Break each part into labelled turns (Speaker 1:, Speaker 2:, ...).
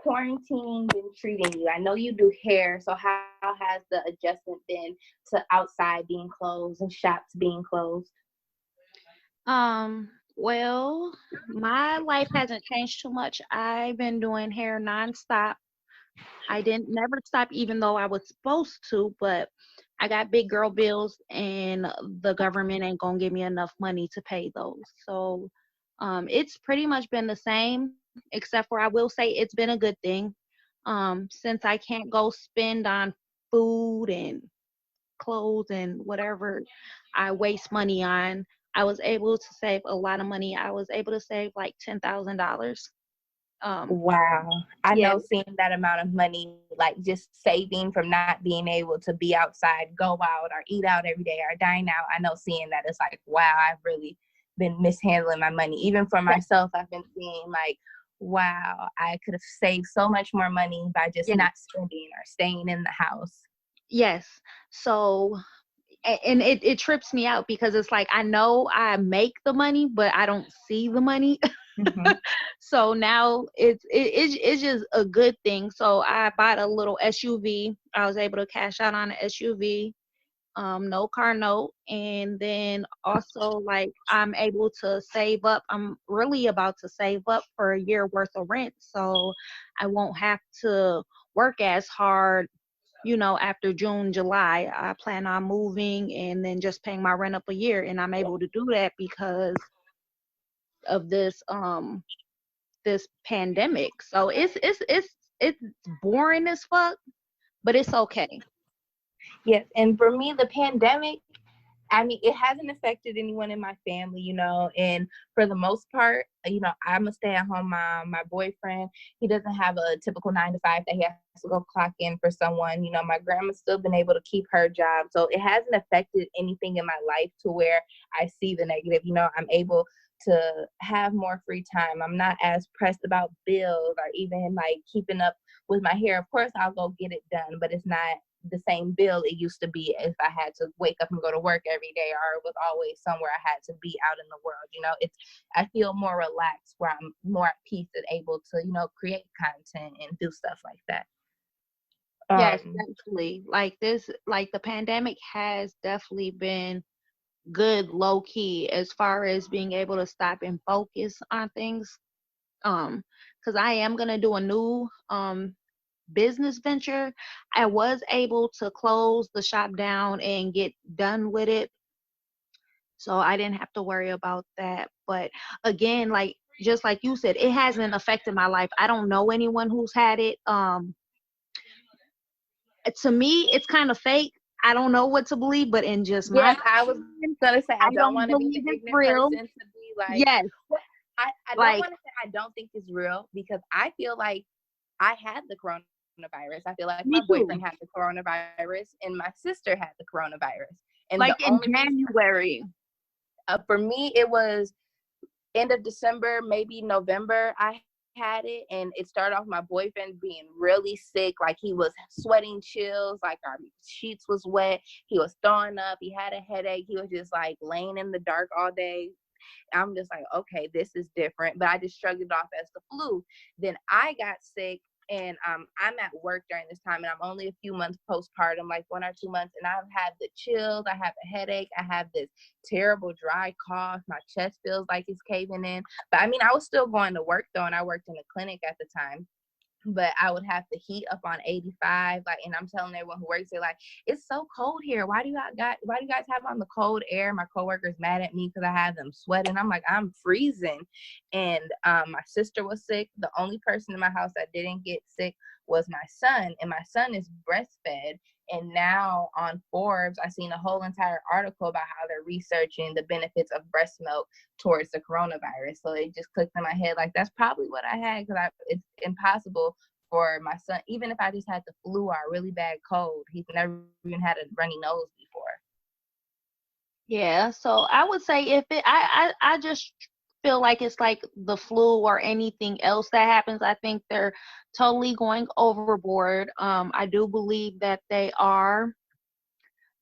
Speaker 1: quarantine been treating you? I know you do hair, so how has the adjustment been to outside being closed and shops being closed?
Speaker 2: Well, my life hasn't changed too much. I've been doing hair nonstop. I didn't never stop even though I was supposed to, but I got big girl bills and the government ain't gonna give me enough money to pay those. So it's pretty much been the same, except for I will say it's been a good thing. Since I can't go spend on food and clothes and whatever I waste money on, I was able to save a lot of money. I was able to save like $10,000. Um,
Speaker 1: Wow. I
Speaker 2: yeah,
Speaker 1: know seeing that amount of money, like just saving from not being able to be outside, go out, or eat out every day, or dine out. I know seeing that it's like, wow, I've really been mishandling my money. Even for myself, I've been seeing like, wow, I could have saved so much more money by just
Speaker 2: yeah,
Speaker 1: not spending or staying in the house.
Speaker 2: yes. So and it trips me out because it's like I know I make the money, but I don't see the money.
Speaker 1: Mm-hmm.
Speaker 2: So now it's just a good thing. So I bought a little SUV. I was able to cash out on an SUV, no car note, and then also like I'm able to save up. I'm really about to save up for a year worth of rent, so I won't have to work as hard, after June, July. I plan on moving and then just paying my rent up a year, and I'm able to do that because of this pandemic. So it's boring as fuck, but it's okay.
Speaker 1: Yes, and for me, the pandemic, I mean, it hasn't affected anyone in my family, and for the most part, I'm a stay-at-home mom. My boyfriend, he doesn't have a typical 9 to 5 that he has to go clock in for someone. My grandma's still been able to keep her job. So it hasn't affected anything in my life to where I see the negative. I'm able to have more free time. I'm not as pressed about bills or even like keeping up with my hair. Of course, I'll go get it done, but it's not the same bill it used to be if I had to wake up and go to work every day, or it was always somewhere I had to be out in the world. I feel more relaxed where I'm more at peace and able to, create content and do stuff like that.
Speaker 2: Yes,
Speaker 1: Um,
Speaker 2: definitely. Like the pandemic has definitely been good low key as far as being able to stop and focus on things. Because I am gonna do a new business venture. I was able to close the shop down and get done with it, so I didn't have to worry about that. But again, like just like you said, it hasn't affected my life. I don't know anyone who's had it. To me, it's kind of fake. I don't know what to believe, but in just my
Speaker 1: yes, I was
Speaker 2: opinion,
Speaker 1: gonna say I
Speaker 2: I
Speaker 1: don't
Speaker 2: don't
Speaker 1: want to be the
Speaker 2: believe it's
Speaker 1: ignorant
Speaker 2: real.
Speaker 1: person to be like,
Speaker 2: Yes,
Speaker 1: well, I don't
Speaker 2: like
Speaker 1: want to say I don't think it's real, because I feel like I had the coronavirus. I feel like my
Speaker 2: me too.
Speaker 1: boyfriend had the coronavirus and my sister had the coronavirus. And the
Speaker 2: Like in
Speaker 1: only reason
Speaker 2: January.
Speaker 1: for me, it was end of December, maybe November, I had it. And it started off my boyfriend being really sick. Like he was sweating chills, like our sheets was wet. He was throwing up. He had a headache. He was just like laying in the dark all day. I'm just like, okay, this is different. But I just shrugged it off as the flu. Then I got sick, and I'm at work during this time, and I'm only a few months postpartum, like 1 or 2 months, and I've had the chills, I have a headache, I have this terrible dry cough, my chest feels like it's caving in. But I mean, I was still going to work though, and I worked in a clinic at the time, but I would have the heat up on 85. Like, and I'm telling everyone who works there, like, it's so cold here. Why do you guys have on the cold air? My coworkers mad at me because I have them sweating. I'm like, I'm freezing. And my sister was sick. The only person in my house that didn't get sick was my son, and my son is breastfed. And now on Forbes, I seen a whole entire article about how they're researching the benefits of breast milk towards the coronavirus. So it just clicked in my head, like, that's probably what I had, because it's impossible for my son, even if I just had the flu or a really bad cold. He's never even had a runny nose before.
Speaker 2: Yeah, so I would say if I just feel like it's like the flu or anything else that happens. I think they're totally going overboard. I do believe that they are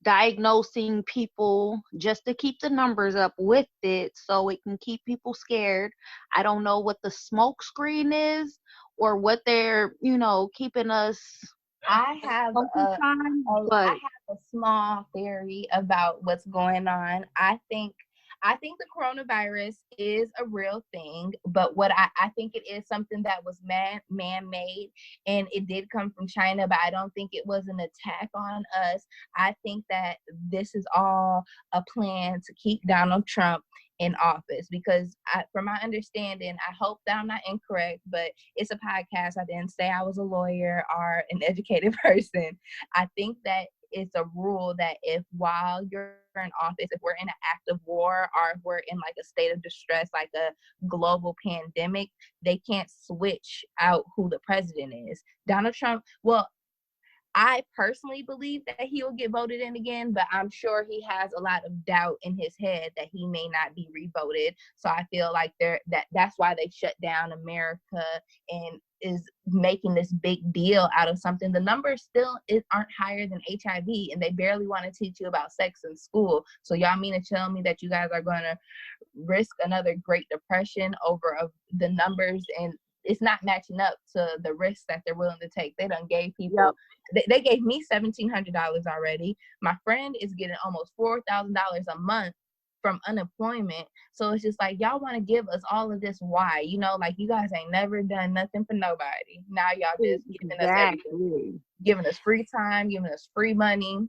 Speaker 2: diagnosing people just to keep the numbers up with it so it can keep people scared. I don't know what the smoke screen is or what they're, keeping us
Speaker 1: I have
Speaker 2: focused on.
Speaker 1: I
Speaker 2: But
Speaker 1: have a small theory about what's going on. I think the coronavirus is a real thing, but what I think it is something that was man-made, and it did come from China, but I don't think it was an attack on us. I think that this is all a plan to keep Donald Trump in office, because from my understanding, I hope that I'm not incorrect, but it's a podcast. I didn't say I was a lawyer or an educated person. I think that it's a rule that if while you're in office, if we're in an act of war, or if we're in like a state of distress, like a global pandemic, they can't switch out who the president is. Donald Trump, well, I personally believe that he will get voted in again, but I'm sure he has a lot of doubt in his head that he may not be revoted. So I feel like that's why they shut down America and is making this big deal out of something. The numbers still aren't higher than HIV, and they barely want to teach you about sex in school. So y'all mean to tell me that you guys are going to risk another Great Depression over the numbers, and it's not matching up to the risks that they're willing to take. They done gave people, they gave me $1,700 already. My friend is getting almost $4,000 a month from unemployment. So it's just like, y'all want to give us all of this. Why? Like, you guys ain't never done nothing for nobody. Now y'all just giving us everything. Giving us free time, giving us free money.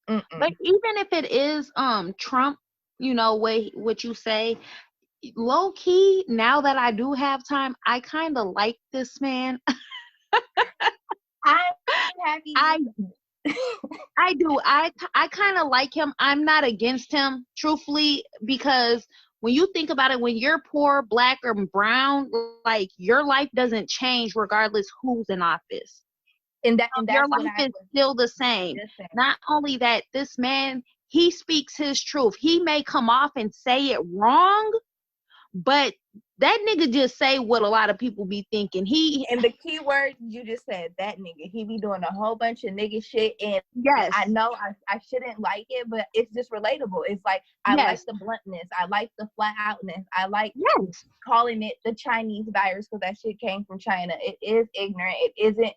Speaker 2: But even if it is Trump, what you say, low key, now that I do have time, I kind of like this man.
Speaker 1: I'm happy.
Speaker 2: I do. I kind of like him. I'm not against him, truthfully, because when you think about it, when you're poor, black, or brown, like, your life doesn't change regardless who's in office.
Speaker 1: And that's
Speaker 2: your life is still the same. Not only that, this man, he speaks his truth. He may come off and say it wrong, but that nigga just say what a lot of people be thinking.
Speaker 1: And the key word you just said, that nigga, he be doing a whole bunch of nigga shit. And
Speaker 2: yes,
Speaker 1: I know I shouldn't like it, but it's just relatable. It's like, I like the bluntness. I like the flat outness. I like calling it the Chinese virus, because that shit came from China. It is ignorant. It isn't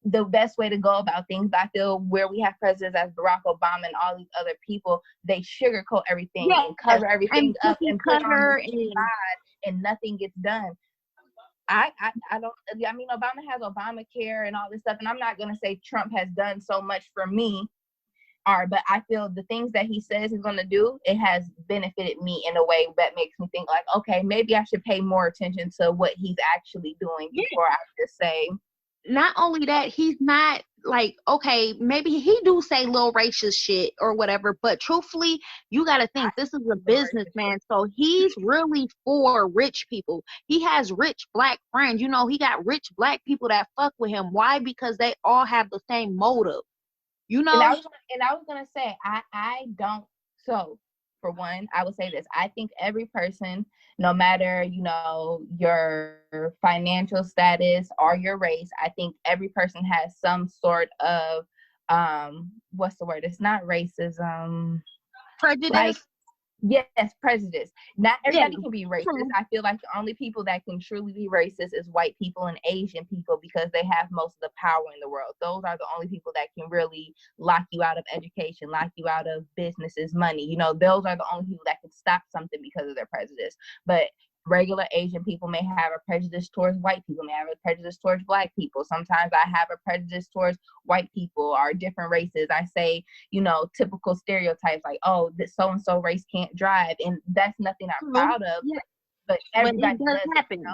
Speaker 1: the best way to go about things. I feel where we have presidents as Barack Obama and all these other people, they sugarcoat everything and cover everything up and put on the side, and nothing gets done. I mean, Obama has Obamacare and all this stuff, and I'm not gonna say Trump has done so much for me, but I feel the things that he says he's gonna do, it has benefited me in a way that makes me think like, okay, maybe I should pay more attention to what he's actually doing before I just say.
Speaker 2: Not only that, he's not like, okay, maybe he do say little racist shit or whatever, but truthfully, you got to think, this is a businessman, so he's really for rich people. He has rich black friends. He got rich black people that fuck with him. Why? Because they all have the same motive.
Speaker 1: And I was gonna say, I don't. So for one, I would say this. I think every person, no matter, your financial status or your race, I think every person has some sort of, what's the word? It's not racism.
Speaker 2: Prejudice.
Speaker 1: Yes, prejudice. Not everybody can be racist. I feel like the only people that can truly be racist is white people and Asian people, because they have most of the power in the world. Those are the only people that can really lock you out of education, lock you out of businesses, money. Those are the only people that can stop something because of their prejudice. But regular Asian people may have a prejudice towards white people, may have a prejudice towards black people. Sometimes I have a prejudice towards white people or different races. I say, typical stereotypes like, oh, this so-and-so race can't drive. And that's nothing I'm proud of, but everybody does happen.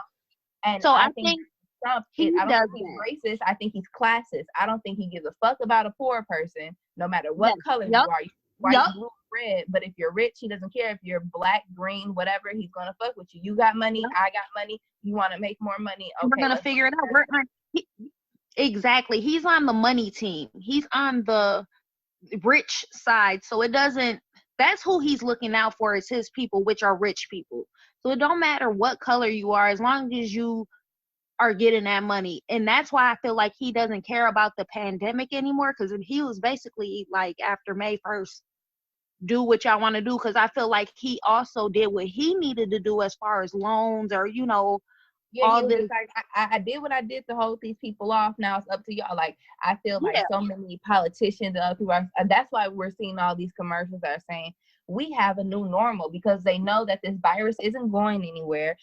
Speaker 1: And
Speaker 2: so I think
Speaker 1: Trump, I don't think he's racist. I think he's classist. I don't think he gives a fuck about a poor person, no matter what color you are. White, blue, red. But if you're rich, he doesn't care. If you're black, green, whatever, he's gonna fuck with you. You got money, I got money. You want to make more money? Okay,
Speaker 2: we're gonna figure it out. Exactly. He's on the money team. He's on the rich side. So it doesn't. That's who he's looking out for, is his people, which are rich people. So it don't matter what color you are, as long as you are getting that money. And that's why I feel like he doesn't care about the pandemic anymore, because he was basically like, after May 1st, do what y'all want to do, because I feel like he also did what he needed to do as far as loans or
Speaker 1: Yeah, he
Speaker 2: all
Speaker 1: was
Speaker 2: this.
Speaker 1: just like, I did what I did to hold these people off. Now it's up to y'all. Like, I feel like
Speaker 2: Yeah,
Speaker 1: so many politicians and other people are, that's why we're seeing all these commercials that are saying we have a new normal, because they know that this virus isn't going anywhere.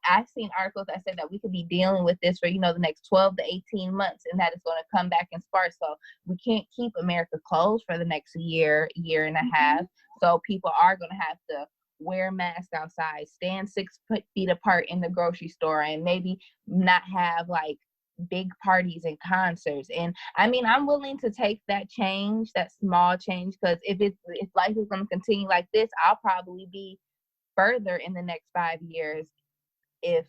Speaker 1: I've seen articles that said that we could be dealing with this for, the next 12 to 18 months, and that it's going to come back in sparse. So we can't keep America closed for the next year and a half. So people are going to have to wear masks outside, stand 6 feet apart in the grocery store, and maybe not have like big parties and concerts. And I mean, I'm willing to take that change, that small change, because if life is going to continue like this, I'll probably be further in the next 5 years if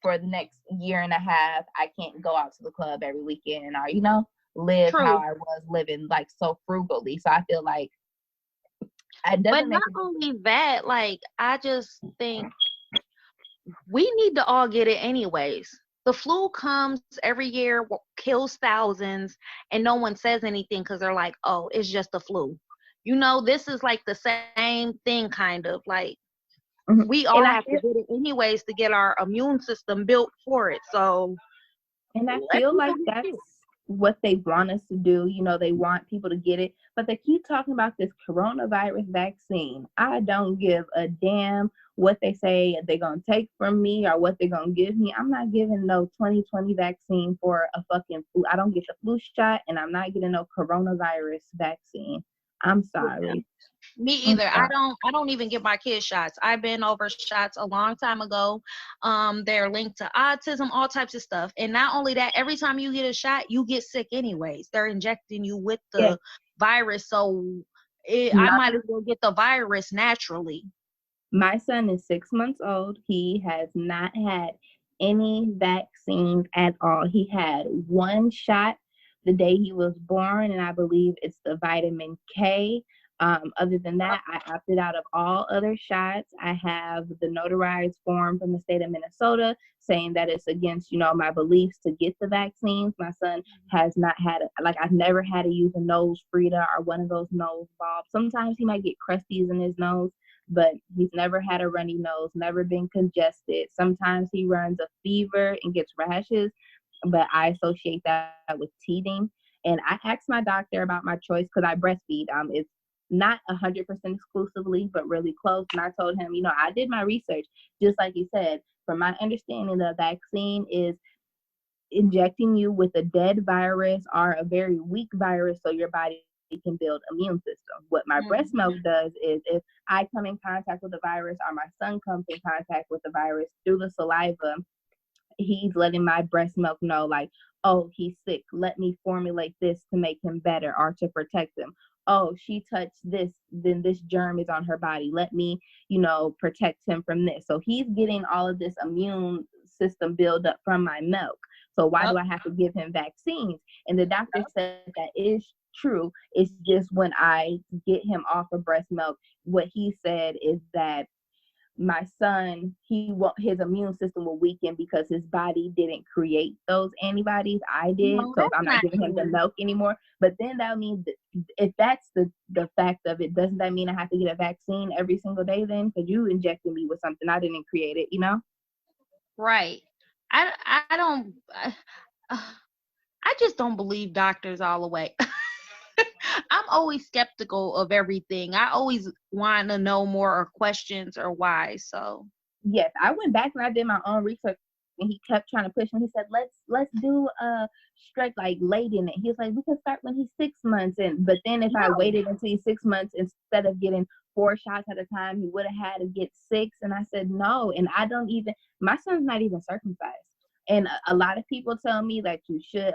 Speaker 1: for the next year and a half I can't go out to the club every weekend, or live how
Speaker 2: true.
Speaker 1: I was living, like, so frugally. So I feel like it
Speaker 2: But
Speaker 1: doesn't
Speaker 2: not
Speaker 1: make a difference.
Speaker 2: only that, like I just think we need to all get it anyways. The flu comes every year, kills thousands, and no one says anything because they're like, oh, it's just the flu. This is like the same thing, kind of like
Speaker 1: Mhm.
Speaker 2: we
Speaker 1: And
Speaker 2: all
Speaker 1: I
Speaker 2: have to
Speaker 1: feel
Speaker 2: get it anyways to get our immune system built for it. So
Speaker 1: And I
Speaker 2: let
Speaker 1: feel
Speaker 2: people
Speaker 1: like
Speaker 2: get
Speaker 1: that's
Speaker 2: it.
Speaker 1: what they want us to do. They want people to get it, but they keep talking about this coronavirus vaccine. I don't give a damn what they say they're going to take from me or what they're going to give me. I'm not giving no 2020 vaccine for a fucking flu. I don't get the flu shot, and I'm not getting no coronavirus vaccine. I'm
Speaker 2: Yeah.
Speaker 1: sorry.
Speaker 2: Me
Speaker 1: I'm
Speaker 2: either. I
Speaker 1: sorry.
Speaker 2: don't I don't even get my kids shots. I've been over shots a long time ago. They're linked to autism, all types of stuff. And not only that, every time you get a shot, you get sick anyways. They're injecting you with
Speaker 1: Yeah,
Speaker 2: the virus. So I
Speaker 1: my,
Speaker 2: might as well get the virus naturally.
Speaker 1: my son is 6 months old. He has not had any vaccines at all. He had one shot the day he was born, and I believe it's the vitamin K. Other than that, I opted out of all other shots. I have the notarized form from the state of Minnesota saying that it's against, my beliefs to get the vaccines. My son has not had, like, I've never had to use a nose Frida or one of those nose bulbs. Sometimes he might get crusties in his nose, but he's never had a runny nose, never been congested. Sometimes he runs a fever and gets rashes, but I associate that with teething. And I asked my doctor about my choice because I breastfeed. It's not 100% exclusively, but really close. And I told him, I did my research, just like you said. From my understanding, the vaccine is injecting you with a dead virus or a very weak virus so your body can build immune system. What my breast milk
Speaker 2: Mhm.
Speaker 1: does is, if I come in contact with the virus or my son comes in contact with the virus through the saliva, he's letting my breast milk know, like, oh, he's sick, let me formulate this to make him better or to protect him. Oh, she touched this, then this germ is on her body, let me protect him from this. So he's getting all of this immune system build up from my milk. So why
Speaker 2: Yep.
Speaker 1: do I have to give him vaccines? And the doctor said that is true. It's just when I get him off of breast milk, what he said is that my son, his immune system will weaken because his body didn't create those antibodies. I did.
Speaker 2: No,
Speaker 1: So if
Speaker 2: that's
Speaker 1: I'm not
Speaker 2: not
Speaker 1: giving him the
Speaker 2: true.
Speaker 1: milk anymore, but then that means that if that's the fact of it, doesn't that mean I have to get a vaccine every single day then? Because you injected me with something I didn't create it?
Speaker 2: Right. I don't I just don't believe doctors all the way. I'm always skeptical of everything. I always want to know more or questions or why. So
Speaker 1: Yes, I went back and I did my own research, and he kept trying to push me. He said, let's do a stretch, like, late in it. He was like, we can start when he's 6 months in. But then if I
Speaker 2: no,
Speaker 1: waited until he's 6 months, instead of getting 4 shots at a time, he would have had to get six. And I said no. And I don't even, my son's not even circumcised. And a lot of people tell me that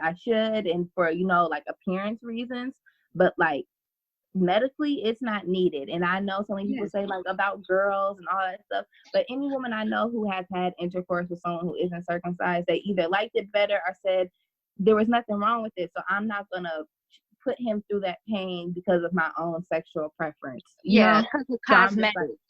Speaker 1: I should, and for like appearance reasons. But like, medically it's not needed. And I know so many people
Speaker 2: yes,
Speaker 1: say, like, about girls and all that stuff, but any woman I know who has had intercourse with someone who isn't circumcised, they either liked it better or said there was nothing wrong with it. So I'm not gonna put him through that pain because of my own sexual preference,
Speaker 2: yeah, because of
Speaker 1: so I'm just like,
Speaker 2: cosmetics.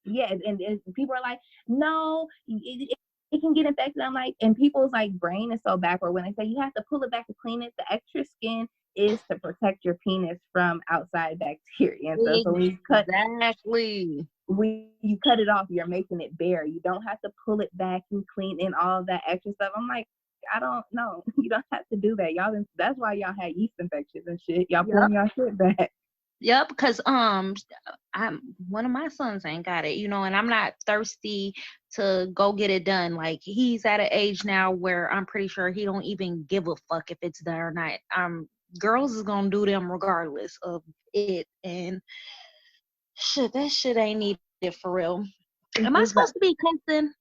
Speaker 1: yeah. And people are like, no, it can get infected. I'm like, and people's like brain is so backward when they say you have to pull it back to clean it. The extra skin is to protect your penis from outside bacteria and stuff. So when you cut,
Speaker 2: Exactly.
Speaker 1: when you cut it off, you're making it bare. You don't have to pull it back and clean and all that extra stuff. I'm like, I don't know. You don't have to do that. That's why y'all had yeast infections and shit. Y'all
Speaker 2: Yep.
Speaker 1: pulling y'all shit back.
Speaker 2: Yep, because I'm one of my sons ain't got it, and I'm not thirsty to go get it done. Like, he's at an age now where I'm pretty sure he don't even give a fuck if it's done or not. Girls is gonna do them regardless of it, and shit, that shit ain't needed for real. Am I supposed to be cussing?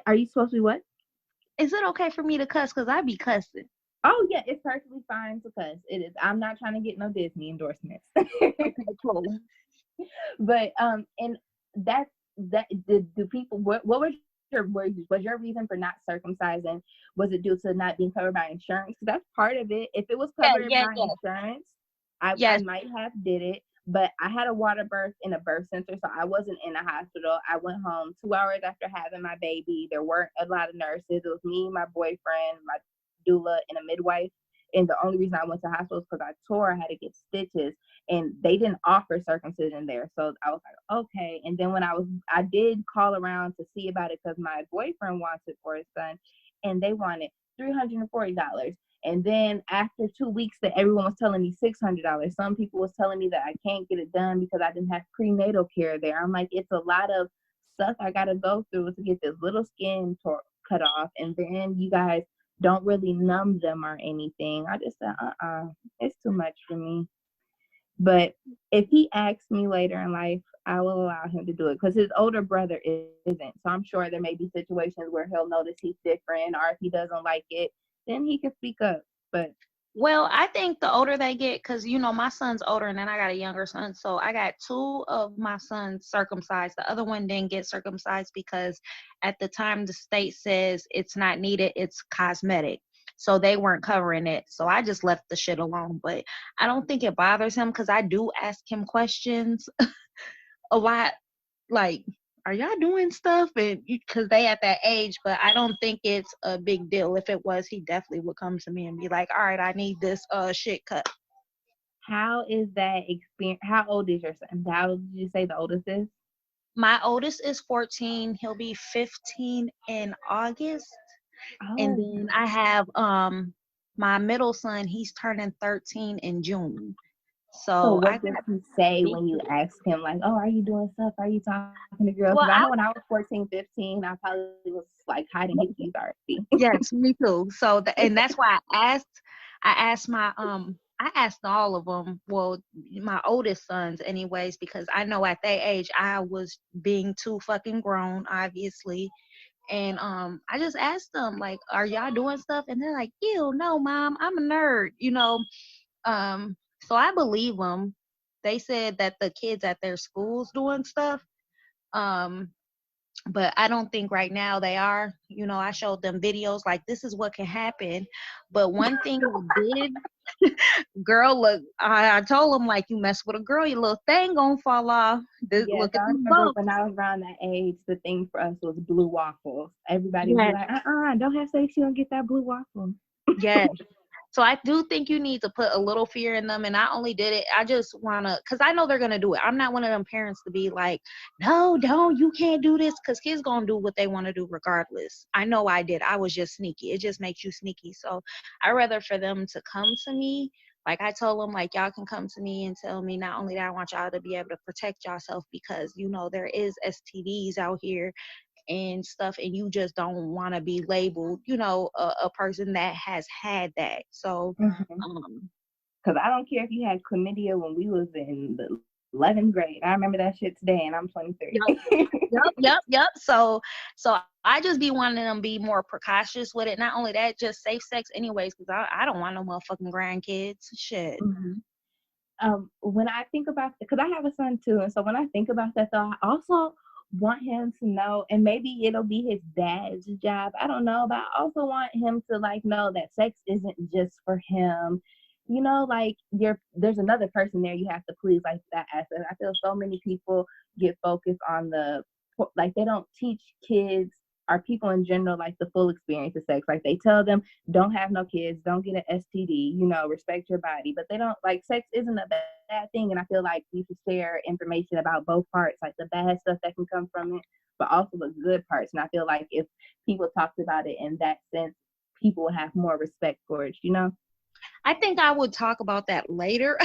Speaker 1: Are you supposed to be what?
Speaker 2: Is it okay for me to cuss? Because I be cussing.
Speaker 1: Oh yeah, it's perfectly fine to cuss. It is. I'm not trying to get no Disney endorsements.
Speaker 2: Okay, cool.
Speaker 1: But and that do people what was your reason for not circumcising? Was it due to not being covered by insurance? That's part of it. If it was covered by insurance, I might have did it. But I had a water birth in a birth center, so I wasn't in a hospital. I went home 2 hours after having my baby. There weren't a lot of nurses. It was me, my boyfriend, my doula, and a midwife. And the only reason I went to hospital is because I tore. I had to get stitches, and they didn't offer circumcision there. So I was like, okay. And then when I did call around to see about it because my boyfriend wants it for his son, and they wanted $340. And then after 2 weeks that everyone was telling me $600, some people was telling me that I can't get it done because I didn't have prenatal care there. I'm like, it's a lot of stuff I got to go through to get this little skin cut off. And then you guys don't really numb them or anything. I just said, it's too much for me. But if he asks me later in life, I will allow him to do it because his older brother isn't. So I'm sure there may be situations where he'll notice he's different, or if he doesn't like it, then he can speak up. But
Speaker 2: well, I think the older they get, because my son's older and then I got a younger son, so I got 2 of my sons circumcised. The other one didn't get circumcised because at the time the state says it's not needed, it's cosmetic, so they weren't covering it. So I just left the shit alone. But I don't think it bothers him because I do ask him questions a lot, like, are y'all doing stuff? And because they at that age, but I don't think it's a big deal. If it was, he definitely would come to me and be like, all right, I need this shit cut.
Speaker 1: how is that experience? How old is your son? How did you say the oldest is?
Speaker 2: My oldest is 14. He'll be 15 in August. And then I have my middle son, he's turning 13 in June. So
Speaker 1: what does he say when you ask him, like, oh, are you doing stuff? Are you talking to girls? Because I know when I was 14, 15, I probably was like hiding his teeth already.
Speaker 2: Yes, me too. So and that's why I asked all of them, well, my oldest sons anyways, because I know at their age I was being too fucking grown, obviously. And I just asked them, like, are y'all doing stuff? And they're like, ew, no, mom, I'm a nerd, so I believe them. They said that the kids at their schools doing stuff, but I don't think right now they are. I showed them videos like, this is what can happen. But one thing I did, girl, look, I told them, like, you mess with a girl, your little thing gonna fall off. Look at
Speaker 1: I remember when I was around that age, the thing for us was blue waffles. Everybody was like, don't have sex, you don't get that blue waffle.
Speaker 2: Yes. So I do think you need to put a little fear in them. And I only did it, I just want to, because I know they're going to do it. I'm not one of them parents to be like, no, don't, you can't do this, because kids going to do what they want to do regardless. I know I did. I was just sneaky. It just makes you sneaky. So I'd rather for them to come to me. Like I told them, like, y'all can come to me and tell me not only that I want y'all to be able to protect yourself, because, there is STDs out here and stuff, and you just don't want to be labeled, a person that has had that. So
Speaker 1: because I don't care if you had chlamydia when we was in the 11th grade. I remember that shit today, and I'm 23.
Speaker 2: Yep. So I just be wanting them to be more precautious with it. Not only that, just safe sex anyways, because I don't want no motherfucking grandkids. Shit.
Speaker 1: When I think about, because I have a son too, and so when I think about that, though, I also want him to know, and maybe it'll be his dad's job, I don't know, but I also want him to, like, know that sex isn't just for him. Like, there's another person there you have to please, like that aspect. I feel so many people get focused on like, they don't teach kids or people in general, like, the full experience of sex. Like, they tell them, don't have no kids, don't get an STD, respect your body, but they don't, like, sex isn't about bad thing, and I feel like we should share information about both parts, like the bad stuff that can come from it, but also the good parts. And I feel like if people talked about it in that sense, people would have more respect for it, you know?
Speaker 2: I think I would talk about that later.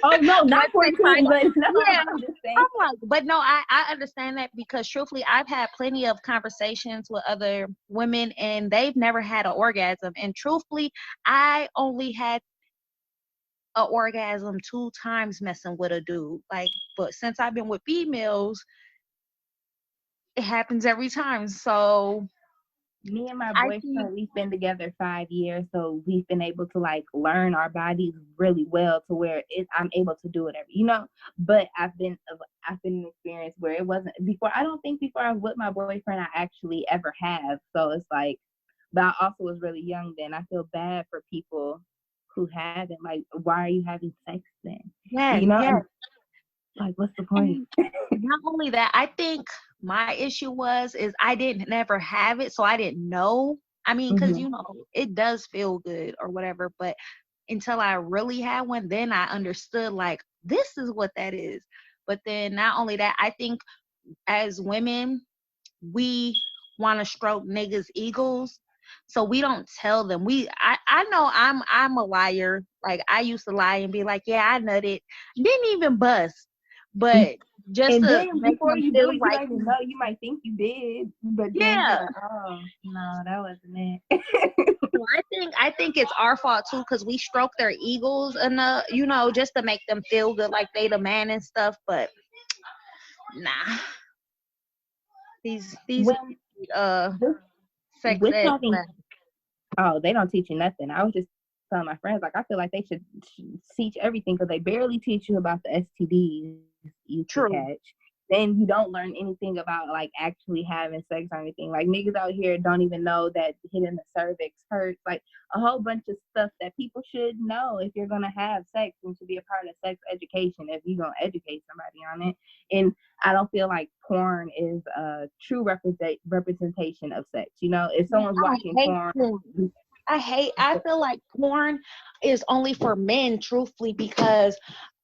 Speaker 1: Oh, no, not 14, but no,
Speaker 2: yeah,
Speaker 1: I'm just saying.
Speaker 2: I'm like, but no, I understand that because truthfully, I've had plenty of conversations with other women and they've never had an orgasm. And truthfully, I only had an orgasm 2 times messing with a dude. Like, but since I've been with females, it happens every time. So
Speaker 1: Me and my
Speaker 2: I think,
Speaker 1: boyfriend, we've been together 5 years, so we've been able to like learn our bodies really well to where I'm able to do whatever, you know. But I've been in an experience where it wasn't before. I don't think before I was with my boyfriend I actually ever have. So it's like, but I also was really young then. I feel bad for people who haven't. Like, why are you having sex then?
Speaker 2: yes,
Speaker 1: You know,
Speaker 2: yes.
Speaker 1: and like, what's the point?
Speaker 2: And not only that, I think my issue is I didn't never have it, so I didn't know. I mean, because
Speaker 1: Mm-hmm.
Speaker 2: it does feel good or whatever, but until I really had one, then I understood like this is what that is. But then not only that, I think as women, we want to stroke niggas' egos. So we don't tell them. I know I'm a liar. Like I used to lie and be like, yeah, I nutted. Didn't even bust. But just
Speaker 1: And
Speaker 2: to
Speaker 1: then
Speaker 2: make
Speaker 1: before
Speaker 2: them
Speaker 1: you do
Speaker 2: feel
Speaker 1: it, you
Speaker 2: like,
Speaker 1: don't even know. You might think you did, but then you're
Speaker 2: yeah.
Speaker 1: like, oh no, that wasn't it.
Speaker 2: So I think it's our fault too, because we stroke their egos enough, just to make them feel good like they the man and stuff. But nah, these
Speaker 1: when with,
Speaker 2: sex
Speaker 1: with
Speaker 2: ed
Speaker 1: having,
Speaker 2: classes.
Speaker 1: oh, they don't teach you nothing. I was just telling my friends, like, I feel like they should teach everything because they barely teach you about the STDs you could
Speaker 2: True.
Speaker 1: catch. Then you don't learn anything about like actually having sex or anything. Like niggas out here don't even know that hitting the cervix hurts. Like a whole bunch of stuff that people should know if you're gonna have sex and should be a part of sex education if you're gonna educate somebody on it. And I don't feel like porn is a true representation of sex. You know, if
Speaker 2: Man,
Speaker 1: someone's
Speaker 2: I
Speaker 1: watching
Speaker 2: hate
Speaker 1: porn,
Speaker 2: porn. I feel like porn is only for men, truthfully, because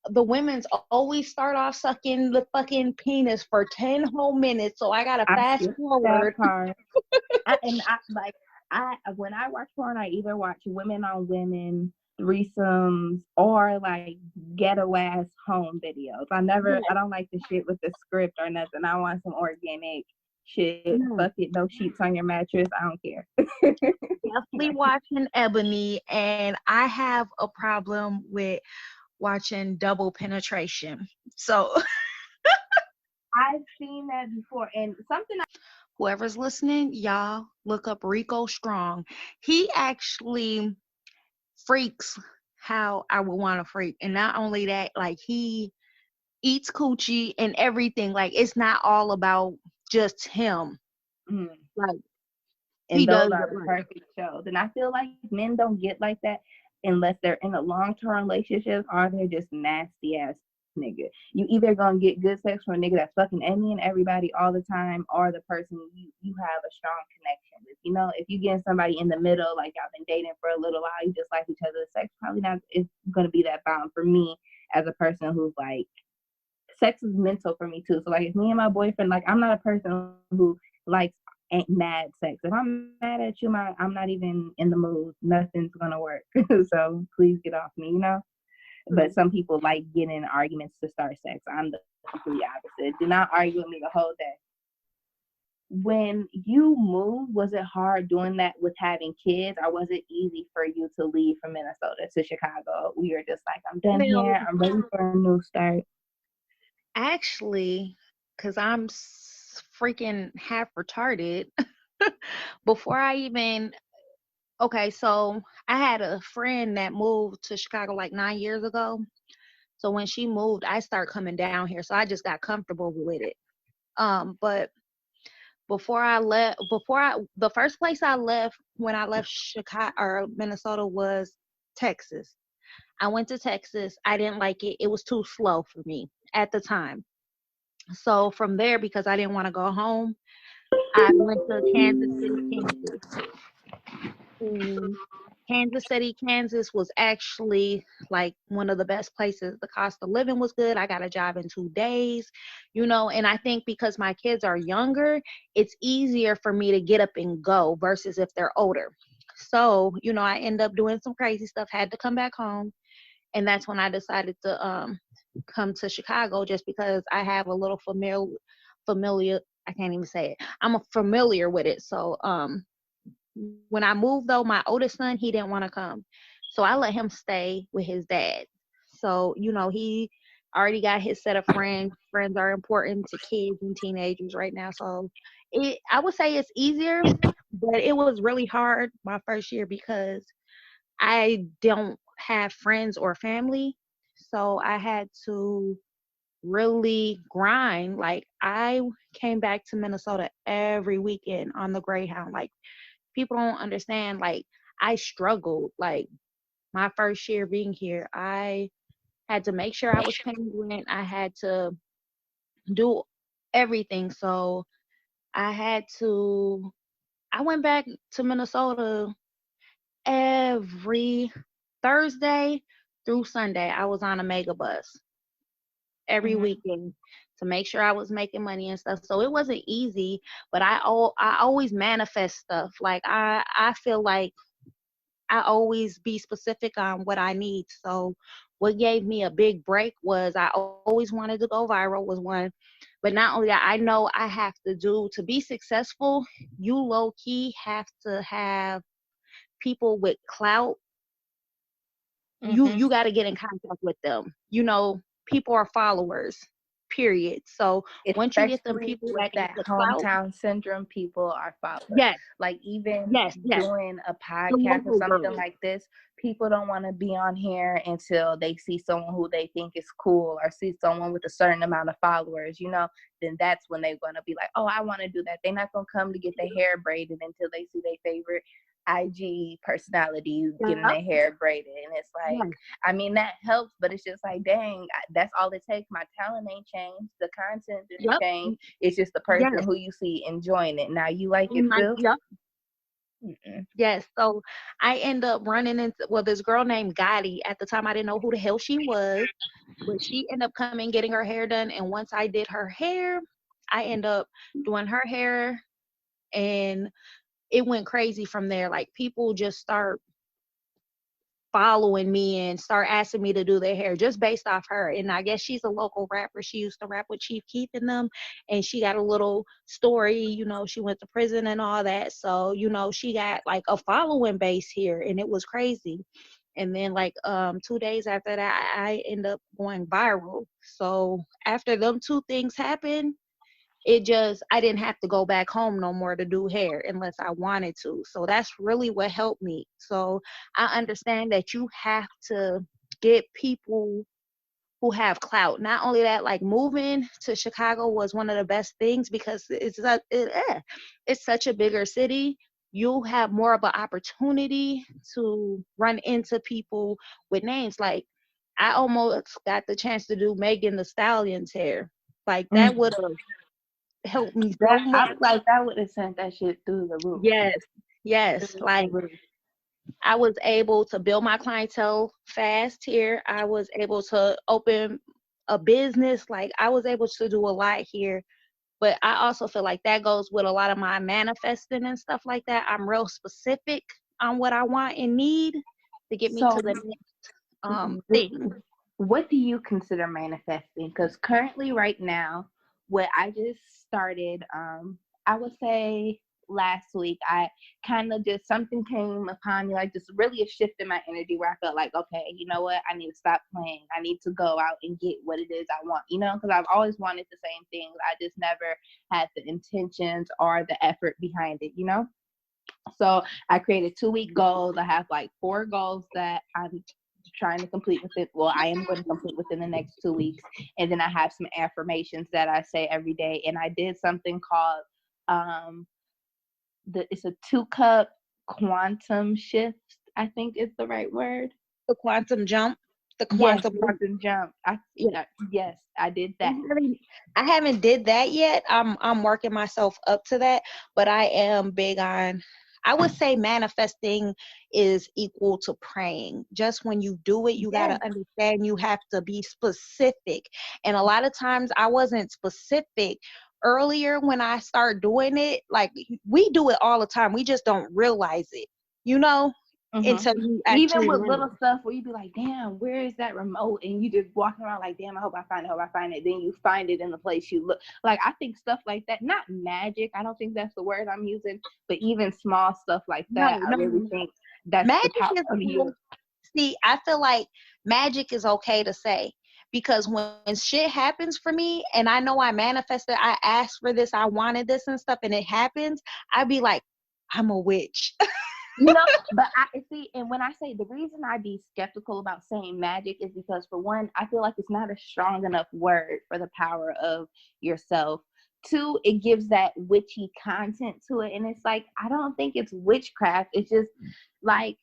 Speaker 2: the women's always start off sucking the fucking penis for 10 whole minutes. So I gotta
Speaker 1: I
Speaker 2: fast
Speaker 1: skip that
Speaker 2: forward.
Speaker 1: part. I when I watch porn, I either watch women on women threesomes or like ghetto ass home videos. I don't like the shit with the script or nothing. I want some organic shit.
Speaker 2: Yeah.
Speaker 1: Fuck it, no sheets on your mattress. I don't care.
Speaker 2: Definitely watching Ebony, and I have a problem with watching double penetration. So
Speaker 1: I've seen that before, and something.
Speaker 2: whoever's listening, y'all look up Rico Strong. He actually freaks how I would want to freak. And not only that, like he eats coochie and everything. Like it's not all about just him.
Speaker 1: Mm,
Speaker 2: Like he
Speaker 1: and those
Speaker 2: does
Speaker 1: are
Speaker 2: it
Speaker 1: the
Speaker 2: right.
Speaker 1: perfect shows. And I feel like men don't get like that unless they're in a long-term relationship or they're just nasty ass nigga. You either gonna get good sex from a nigga that's fucking any and everybody all the time, or the person you have a strong connection with. You know, if you get somebody in the middle, like y'all been dating for a little while, you just like each other's sex, probably not. It's gonna be that bond for me as a person who's like, sex is mental for me too. So like, if me and my boyfriend, like, I'm not a person who likes ain't mad sex. If I'm mad at you, I'm not even in the mood. Nothing's gonna work. So please get off me, you know. But some people like getting in arguments to start sex. I'm the complete opposite. Do not argue with me the whole day. When you moved, was it hard doing that with having kids, or was it easy for you to leave from Minnesota to Chicago? We were just like, I'm done
Speaker 2: Well,
Speaker 1: here. I'm ready for a new start.
Speaker 2: actually, because I'm freaking half retarded, before I even, okay, so I had a friend that moved to Chicago like 9 years ago. So when she moved, I started coming down here. So I just got comfortable with it. But before I left, the first place I left when I left Chicago or Minnesota was Texas. I went to Texas. I didn't like it. It was too slow for me at the time. So from there, because I didn't want to go home, I went to Kansas City, Kansas. Kansas City, Kansas was actually like one of the best places. The cost of living was good. I got a job in 2 days, and I think because my kids are younger, it's easier for me to get up and go versus if they're older. So, I end up doing some crazy stuff, had to come back home. And that's when I decided to come to Chicago just because I have a little familiar, I can't even say it. I'm familiar with it. So, when I moved though, my oldest son, he didn't want to come. So I let him stay with his dad. So, he already got his set of friends. Friends are important to kids and teenagers right now. So I would say it's easier, but it was really hard my first year because I don't have friends or family. So I had to really grind. Like I came back to Minnesota every weekend on the Greyhound. Like people don't understand, like I struggled like my first year being here. I had to make sure I was paying rent. I had to do everything. So I had to I went back to Minnesota every Thursday through Sunday. I was on a mega bus every
Speaker 1: Mm-hmm.
Speaker 2: weekend to make sure I was making money and stuff. So it wasn't easy, but I always manifest stuff. Like I feel like I always be specific on what I need. So what gave me a big break was I always wanted to go viral was one. But not only that, I know I have to be successful, you low key have to have people with clout.
Speaker 1: Mm-hmm.
Speaker 2: You got to get in contact with them. People are followers, period. So once you get them
Speaker 1: Especially
Speaker 2: people
Speaker 1: with
Speaker 2: that got
Speaker 1: that
Speaker 2: the clout,
Speaker 1: hometown syndrome, people are followers.
Speaker 2: yes,
Speaker 1: Like even
Speaker 2: yes,
Speaker 1: doing a
Speaker 2: the
Speaker 1: podcast or
Speaker 2: local
Speaker 1: something
Speaker 2: girls.
Speaker 1: like this, people don't want to be on here until they see someone who they think is cool or see someone with a certain amount of followers, then that's when they're going to be like, oh, I want to do that. They're not going to come to get their hair braided until they see their favorite IG personality getting
Speaker 2: Yep,
Speaker 1: their hair braided. And it's like,
Speaker 2: yes,
Speaker 1: I mean, that helps, but it's just like, dang, that's all it takes. My talent ain't changed. The content didn't
Speaker 2: yep,
Speaker 1: change. It's just the person
Speaker 2: yes.
Speaker 1: who you see enjoying it. Now you like it
Speaker 2: And like,
Speaker 1: too?
Speaker 2: yep.
Speaker 1: Mm-mm.
Speaker 2: Yes, so I end up running into this girl named Gotti. At the time, I didn't know who the hell she was, but she ended up coming getting her hair done. And once I did her hair, I end up doing her hair, and it went crazy from there. Like people just start following me and start asking me to do their hair just based off her. And I guess she's a local rapper. She used to rap with Chief Keef and them, and she got a little story. She went to prison and all that. So, she got like a following base here, and it was crazy. And then like 2 days after that, I end up going viral. So after them two things happened, I didn't have to go back home no more to do hair unless I wanted to. So that's really what helped me. So I understand that you have to get people who have clout. Not only that, like moving to Chicago was one of the best things because it's such a bigger city. You'll have more of an opportunity to run into people with names. Like I almost got the chance to do Megan the Stallion's hair. Like that would
Speaker 1: Mm.
Speaker 2: have helped me so
Speaker 1: That I
Speaker 2: much.
Speaker 1: was like, that would have sent that shit through the roof.
Speaker 2: Yes, yes.
Speaker 1: Through the
Speaker 2: Like
Speaker 1: roof.
Speaker 2: I was able to build my clientele fast here. I was able to open a business. Like I was able to do a lot here. But I also feel like that goes with a lot of my manifesting and stuff like that. I'm real specific on what I want and need to get me
Speaker 1: So
Speaker 2: to the next
Speaker 1: w-
Speaker 2: thing.
Speaker 1: what do you consider manifesting? Because currently, right now, what I just started, I would say last week, I kind of just something came upon me, like just really a shift in my energy where I felt like, okay, you know what? I need to stop playing. I need to go out and get what it is I want, because I've always wanted the same things. I just never had the intentions or the effort behind it. So I created 2-week goals. I have like 4 goals that I'm trying to complete within. Well, I am going to complete within the next 2 weeks, and then I have some affirmations that I say every day. And I did something called um it's a 2-cup quantum shift. I think is the right word.
Speaker 2: The quantum jump, the
Speaker 1: Yes,
Speaker 2: quantum leap.
Speaker 1: quantum jump.
Speaker 2: Yeah.
Speaker 1: Yes, I did
Speaker 2: I
Speaker 1: that.
Speaker 2: haven't I haven't did that yet. I'm working myself up to that, but I am big on I would say manifesting is equal to praying. Just when you do it, you got
Speaker 1: Yes.
Speaker 2: to understand you have to be specific. And a lot of times I wasn't specific earlier when I start doing it. Like we do it all the time. We just don't realize it, you know,
Speaker 1: Mm-hmm.
Speaker 2: until you
Speaker 1: Even
Speaker 2: actually
Speaker 1: with
Speaker 2: realize.
Speaker 1: little stuff where you be like, damn, where is that remote? And you just walking around like, damn, I hope I find it, hope I find it. Then you find it in the place you look. Like, I think stuff like that, not magic, I don't think that's the word I'm using, but even small stuff like
Speaker 2: No,
Speaker 1: that, I
Speaker 2: no,
Speaker 1: really
Speaker 2: no.
Speaker 1: think that's the
Speaker 2: Magic
Speaker 1: power
Speaker 2: is
Speaker 1: of
Speaker 2: okay.
Speaker 1: you.
Speaker 2: See, I feel like magic is okay to say because when shit happens for me and I know I manifested, I asked for this, I wanted this and stuff, and it happens, I'd be like, I'm a witch.
Speaker 1: You know, but I see, and when I say the reason I be skeptical about saying magic is because, for one, I feel like it's not a strong enough word for the power of yourself. Two, it gives that witchy content to it, and it's like, I don't think it's witchcraft. It's just like,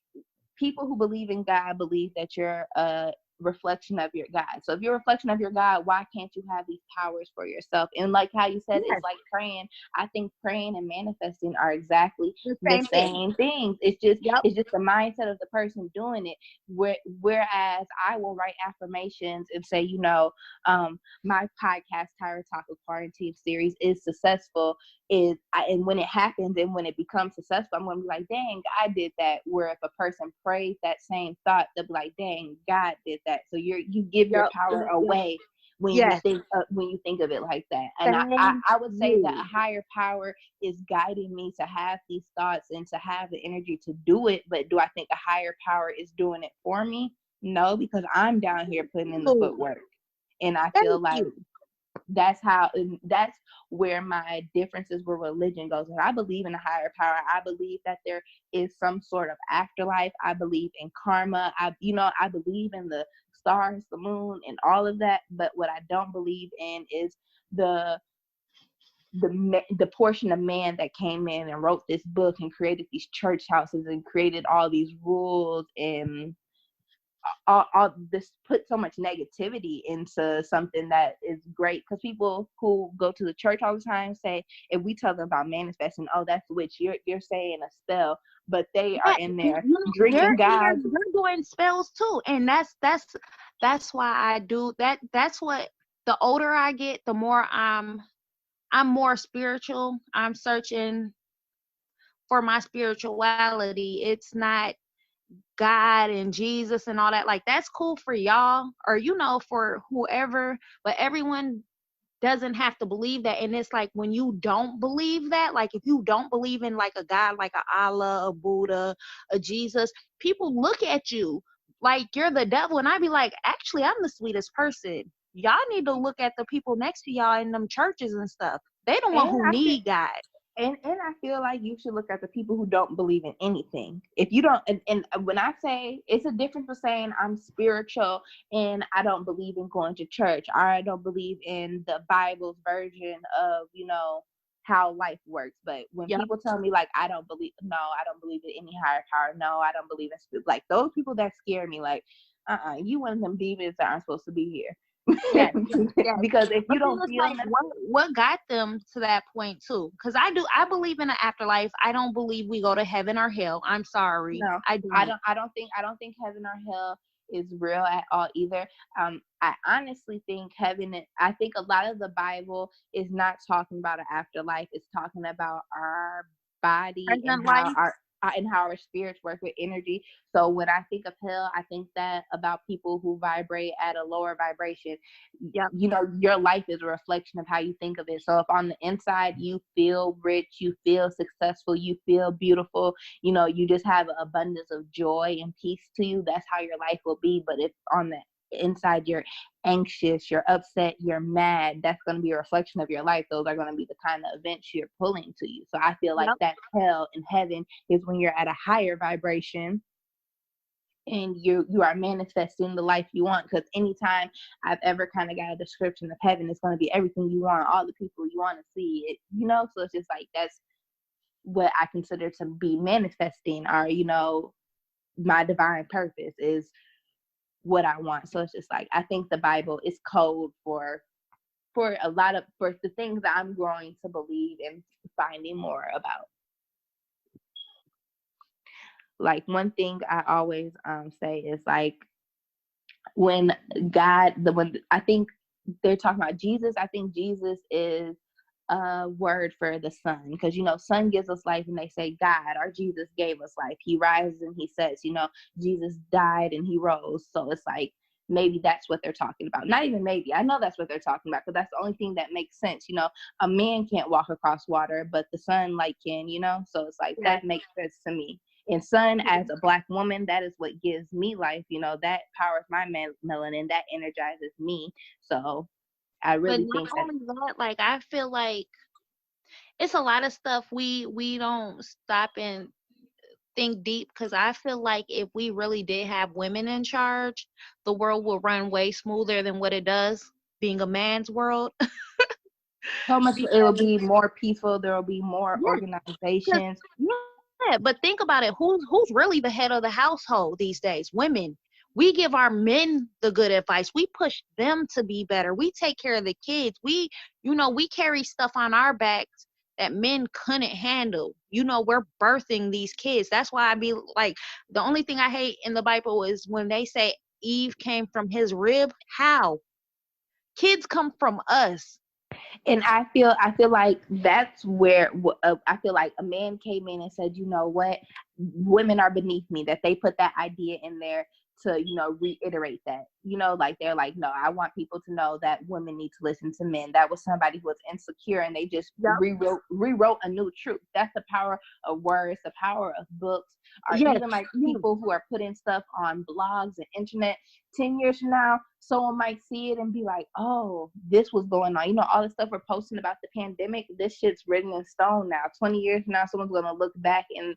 Speaker 1: people who believe in God believe that you're a reflection of your God. So if you're a reflection of your God, why can't you have these powers for yourself? And like how you said,
Speaker 2: Yes,
Speaker 1: it's like praying. I think praying and manifesting are exactly
Speaker 2: the
Speaker 1: the
Speaker 2: same thing.
Speaker 1: same things.
Speaker 2: Yep.
Speaker 1: It's just the mindset of the person doing it. Whereas I will write affirmations and say, my podcast TYRA Talk of Quarantine series is successful, and when it happens and when it becomes successful, I'm going to be like, dang, I did that. Where if a person prays that same thought, they'll be like, dang, God did that. So you give your
Speaker 2: Yep.
Speaker 1: power
Speaker 2: Yep. Yep.
Speaker 1: away
Speaker 2: Yes.
Speaker 1: when you think of it like that. And
Speaker 2: Thank
Speaker 1: I would say that a
Speaker 2: you.
Speaker 1: higher power is guiding me to have these thoughts and to have the energy to do it. But do I think a higher power is doing it for me? No, because I'm down here putting in the
Speaker 2: Ooh,
Speaker 1: footwork. And I feel
Speaker 2: thank
Speaker 1: like
Speaker 2: you.
Speaker 1: that's where my differences with religion goes. And I believe in a higher power. I believe that there is some sort of afterlife. I believe in karma. I believe in the stars, the moon, and all of that. But what I don't believe in is the the portion of man that came in and wrote this book and created these church houses and created all these rules and all this, put so much negativity into something that is great. Because people who go to the church all the time say, if we tell them about manifesting, oh, that's the witch, you're saying a spell, but they are
Speaker 2: Yeah,
Speaker 1: in there
Speaker 2: they're
Speaker 1: drinking
Speaker 2: in there,
Speaker 1: God's.
Speaker 2: they're doing spells too, and that's why I do that. That's what, the older I get, the more I'm more spiritual. I'm searching for my spirituality. It's not God and Jesus and all that. Like that's cool for y'all or for whoever, but everyone doesn't have to believe that. And it's like when you don't believe that, like if you don't believe in like a God, like a Allah, a Buddha, a Jesus, people look at you like you're the devil. And I'd be like, actually, I'm the sweetest person. Y'all need to look at the people next to y'all in them churches and stuff. They the one
Speaker 1: And
Speaker 2: who
Speaker 1: I feel
Speaker 2: need God.
Speaker 1: and I feel like you should look at the people who don't believe in anything. If you don't, and when I say, it's a difference for saying I'm spiritual and I don't believe in going to church, or I don't believe in the Bible's version of how life works. But when
Speaker 2: Yep.
Speaker 1: people tell me like I don't believe, no, I don't believe in any higher power. No, I don't believe in spirit. Like those people that scare me. Like, you one of them demons that aren't supposed to be here.
Speaker 2: Yes, yes, yes.
Speaker 1: Because if
Speaker 2: But
Speaker 1: you
Speaker 2: then
Speaker 1: don't
Speaker 2: it's
Speaker 1: feel
Speaker 2: like,
Speaker 1: nothing.
Speaker 2: what got them to that point too? Because I believe in an afterlife. I don't believe we go to heaven or hell. I'm sorry,
Speaker 1: No,
Speaker 2: I don't.
Speaker 1: I don't think heaven or hell is real at all either. I honestly think I think a lot of the Bible is not talking about an afterlife. It's talking about our body
Speaker 2: Present life.
Speaker 1: and how our spirits work with energy. So when I think of hell, I think that about people who vibrate at a lower vibration.
Speaker 2: Yep.
Speaker 1: Your life is a reflection of how you think of it. So if on the inside you feel rich, you feel successful, you feel beautiful, you just have an abundance of joy and peace to you, that's how your life will be. But if on the inside you're anxious, you're upset, you're mad, that's going to be a reflection of your life. Those are going to be the kind of events you're pulling to you. So I feel like
Speaker 2: Yep.
Speaker 1: that hell and heaven is when you're at a higher vibration and you are manifesting the life you want. Because anytime I've ever kind of got a description of heaven, it's going to be everything you want, all the people you want to see it, so it's just like, that's what I consider to be manifesting, or my divine purpose is what I want. So it's just like, I think the Bible is code for the things that I'm growing to believe and finding more about. like one thing I always say is like when God, when I think they're talking about Jesus, I think Jesus is a word for the sun, because you know sun gives us life, and they say God or Jesus gave us life. He rises and he says, you know, Jesus died and he rose. So it's like maybe that's what they're talking about. Not even maybe, I know that's what they're talking about, because that's the only thing that makes sense. You know, a man can't walk across water, but the sunlight can, you know. So it's like
Speaker 2: Yes.
Speaker 1: that makes sense to me. And sun, as a Black woman, that is what gives me life. You know, that powers my melanin, that energizes me. So I
Speaker 2: But
Speaker 1: really
Speaker 2: not
Speaker 1: think that.
Speaker 2: only that, like I feel like it's a lot of stuff we don't stop and think deep, because I feel like if we really did have women in charge, the world would run way smoother than what it does being a man's world.
Speaker 1: So much, it will
Speaker 2: Because
Speaker 1: be more peaceful. There will be more
Speaker 2: yeah, because
Speaker 1: organizations.
Speaker 2: yeah, but think about it. Who's really the head of the household these days? Women. We give our men the good advice. We push them to be better. We take care of the kids. We carry stuff on our backs that men couldn't handle. We're birthing these kids. That's why I be like, the only thing I hate in the Bible is when they say Eve came from his rib. How? Kids come from us.
Speaker 1: And I feel like that's where I feel like a man came in and said, you know what, women are beneath me. That they put that idea in there to, you know, reiterate that, you know, like they're like, no, I want people to know that women need to listen to men. That was somebody who was insecure, and they just
Speaker 2: Yep.
Speaker 1: rewrote a new truth. That's the power of words, the power of books, or
Speaker 2: Yes.
Speaker 1: even like
Speaker 2: Yes.
Speaker 1: people who are putting stuff on blogs and internet. 10 years from now, someone might see it and be like, oh, this was going on. You know, all the stuff we're posting about the pandemic, this shit's written in stone now. 20 years from now, someone's going to look back and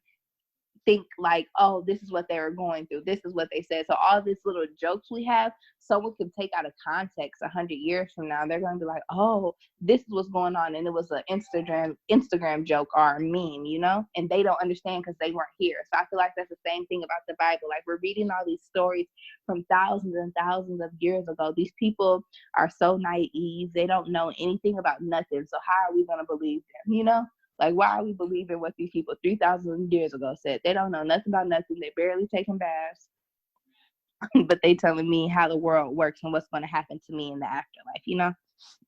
Speaker 1: think like, oh, this is what they were going through. This is what they said. So all these little jokes we have, someone can take out of context 100 years from now. They're going to be like, oh, this is what's going on. And it was an Instagram joke or a meme, you know, and they don't understand because they weren't here. So I feel like that's the same thing about the Bible. Like we're reading all these stories from thousands and thousands of years ago. These people are so naive. They don't know anything about nothing. So how are we going to believe them, you know? Like, why are we believing what these people 3,000 years ago said? They don't know nothing about nothing. They barely taking baths, but they telling me how the world works and what's going to happen to me in the afterlife, you know?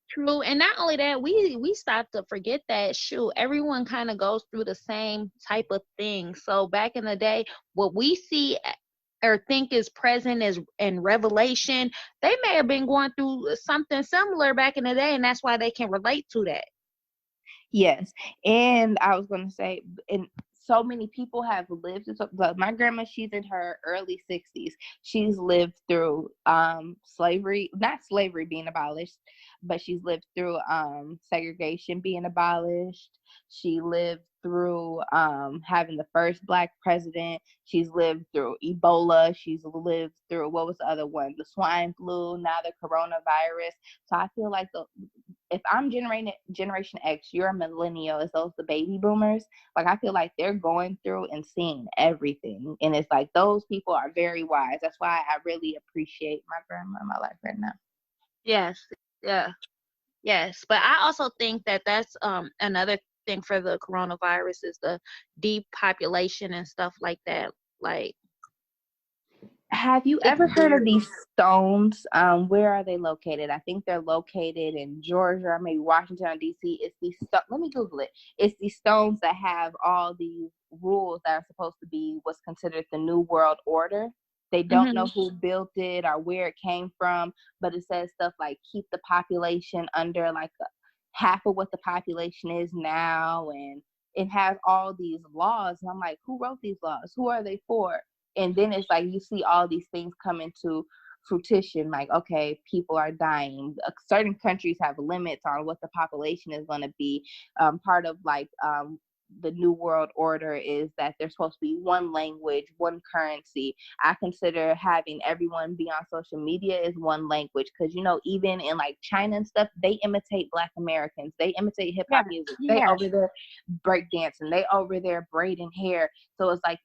Speaker 2: True. And not only that, we start to forget that shoot, everyone kind of goes through the same type of thing. So back in the day, what we see or think is present is in Revelation, they may have been going through something similar back in the day, and that's why they can relate to that.
Speaker 1: Yes. And I was going to say, and so many people have lived. But my grandma, she's in her early 60s. She's lived through slavery, not slavery being abolished, but she's lived through segregation being abolished. She lived through having the first Black president. She's lived through Ebola. She's lived through, what was the other one? The swine flu, now the coronavirus. So I feel like if I'm Generation X, you're a millennial, is those the baby boomers? Like, I feel like they're going through and seeing everything. And it's like, those people are very wise. That's why I really appreciate my grandma in my life right now.
Speaker 2: Yes. Yeah. Yes. But I also think that that's another thing for the coronavirus is the depopulation and stuff like that. Like
Speaker 1: Have you
Speaker 2: it's
Speaker 1: ever heard of
Speaker 2: very
Speaker 1: these stones? Where are they located? I think they're located in Georgia or maybe Washington or DC. It's these let me Google it. It's these stones that have all these rules that are supposed to be what's considered the New World Order. They don't know
Speaker 2: hmm
Speaker 1: who built it or where it came from, but it says stuff like keep the population under like half of what the population is now, and it has all these laws. And I'm like, who wrote these laws? Who are they for? And then it's like you see all these things come into fruition, like, okay, people are dying. Certain countries have limits on what the population is going to be. Part of like the New World Order is that there's supposed to be one language, one currency. I consider having everyone be on social media is one language, because, you know, even in like China and stuff, they imitate Black Americans. They imitate hip
Speaker 2: yeah,
Speaker 1: hop music. They
Speaker 2: yeah.
Speaker 1: over there break dancing. They over there braiding hair. So it's like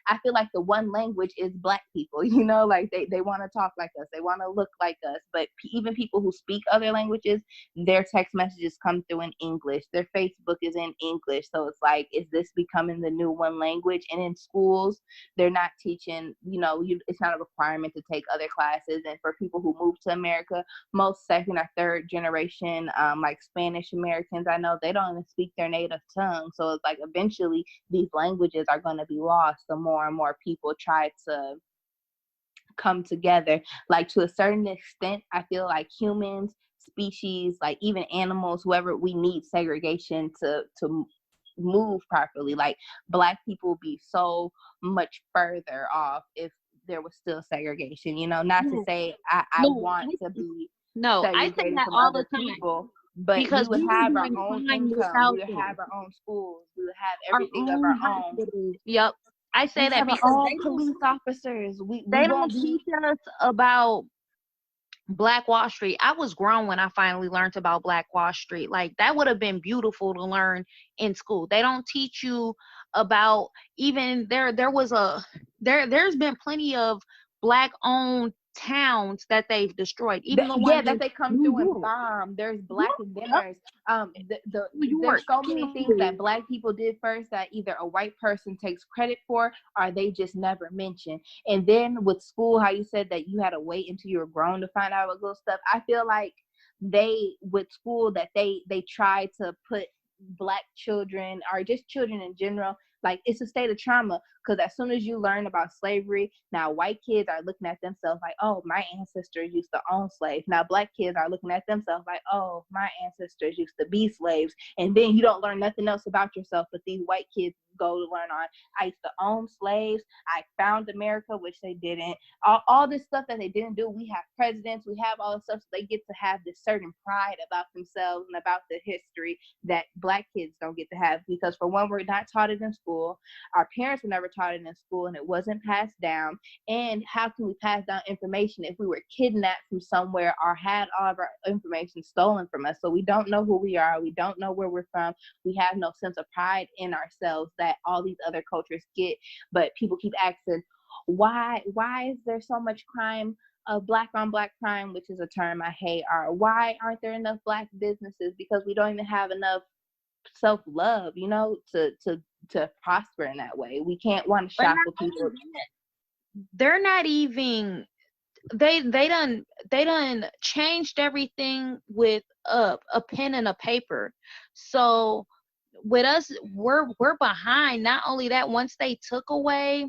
Speaker 1: I feel like the one language is Black people, you know, like they want to talk like us. They want to look like us. But even people who speak other languages, their text messages come through in English. Their Facebook is in English. So it's like, is this becoming the new one language? And in schools, they're not teaching, it's not a requirement to take other classes. And for people who move to America, most second or third generation, like Spanish Americans, I know they don't even speak their native tongue. So it's like eventually these languages are going to be lost the more and more people try to come together. Like, to a certain extent, I feel like humans, species, like even animals, whoever, we need segregation to move properly. Like, Black people would be so much further off if there was still segregation. Not to say I
Speaker 2: No,
Speaker 1: want to be
Speaker 2: no, I say
Speaker 1: segregated
Speaker 2: that
Speaker 1: from
Speaker 2: all the
Speaker 1: other
Speaker 2: time
Speaker 1: people, but we
Speaker 2: because
Speaker 1: would
Speaker 2: we were
Speaker 1: have our
Speaker 2: doing
Speaker 1: own
Speaker 2: fine
Speaker 1: income, we
Speaker 2: without
Speaker 1: would
Speaker 2: them.
Speaker 1: have our own schools, we would have
Speaker 2: Our
Speaker 1: everything of
Speaker 2: own
Speaker 1: our own.
Speaker 2: hospitals. Yep. I
Speaker 1: We
Speaker 2: say
Speaker 1: would
Speaker 2: that
Speaker 1: have our
Speaker 2: because
Speaker 1: own police officers. We
Speaker 2: they don't
Speaker 1: won't be.
Speaker 2: teach us about Black Wall Street. I was grown when I finally learned about Black Wall Street. Like, that would have been beautiful to learn in school. They don't teach you about, even there's been plenty of Black owned towns that they've destroyed. Even the
Speaker 1: Yeah,
Speaker 2: ones
Speaker 1: that
Speaker 2: in
Speaker 1: they come
Speaker 2: New
Speaker 1: through and
Speaker 2: York.
Speaker 1: bomb. There's Black
Speaker 2: Yep.
Speaker 1: inventors.
Speaker 2: New
Speaker 1: There's
Speaker 2: York.
Speaker 1: so many things that Black people did first that either a white person takes credit for or they just never mention. And then with school, how you said that you had to wait until you were grown to find out about little stuff. I feel like with school, that they try to put Black children, or just children in general, like, it's a state of trauma, because as soon as you learn about slavery, now white kids are looking at themselves like, oh, my ancestors used to own slaves. Now Black kids are looking at themselves like, oh, my ancestors used to be slaves. And then you don't learn nothing else about yourself, but these white kids go to learn on, I used to own slaves, I found America, which they didn't. All this stuff that they didn't do. We have presidents, we have all this stuff, so they get to have this certain pride about themselves and about the history that Black kids don't get to have, because for one, we're not taught it in school. Our parents were never taught it in school, and it wasn't passed down. And how can we pass down information if we were kidnapped from somewhere or had all of our information stolen from us? So we don't know who we are, we don't know where we're from, we have no sense of pride in ourselves that all these other cultures get. But people keep asking, why is there so much crime, of Black on Black crime, which is a term I hate, or why aren't there enough Black businesses? Because we don't even have enough self-love, to prosper in that way. We can't want to
Speaker 2: But not
Speaker 1: shackle people.
Speaker 2: only that, they're not even, they done changed everything with a pen and a paper. So with us, we're behind. Not only that, once they took away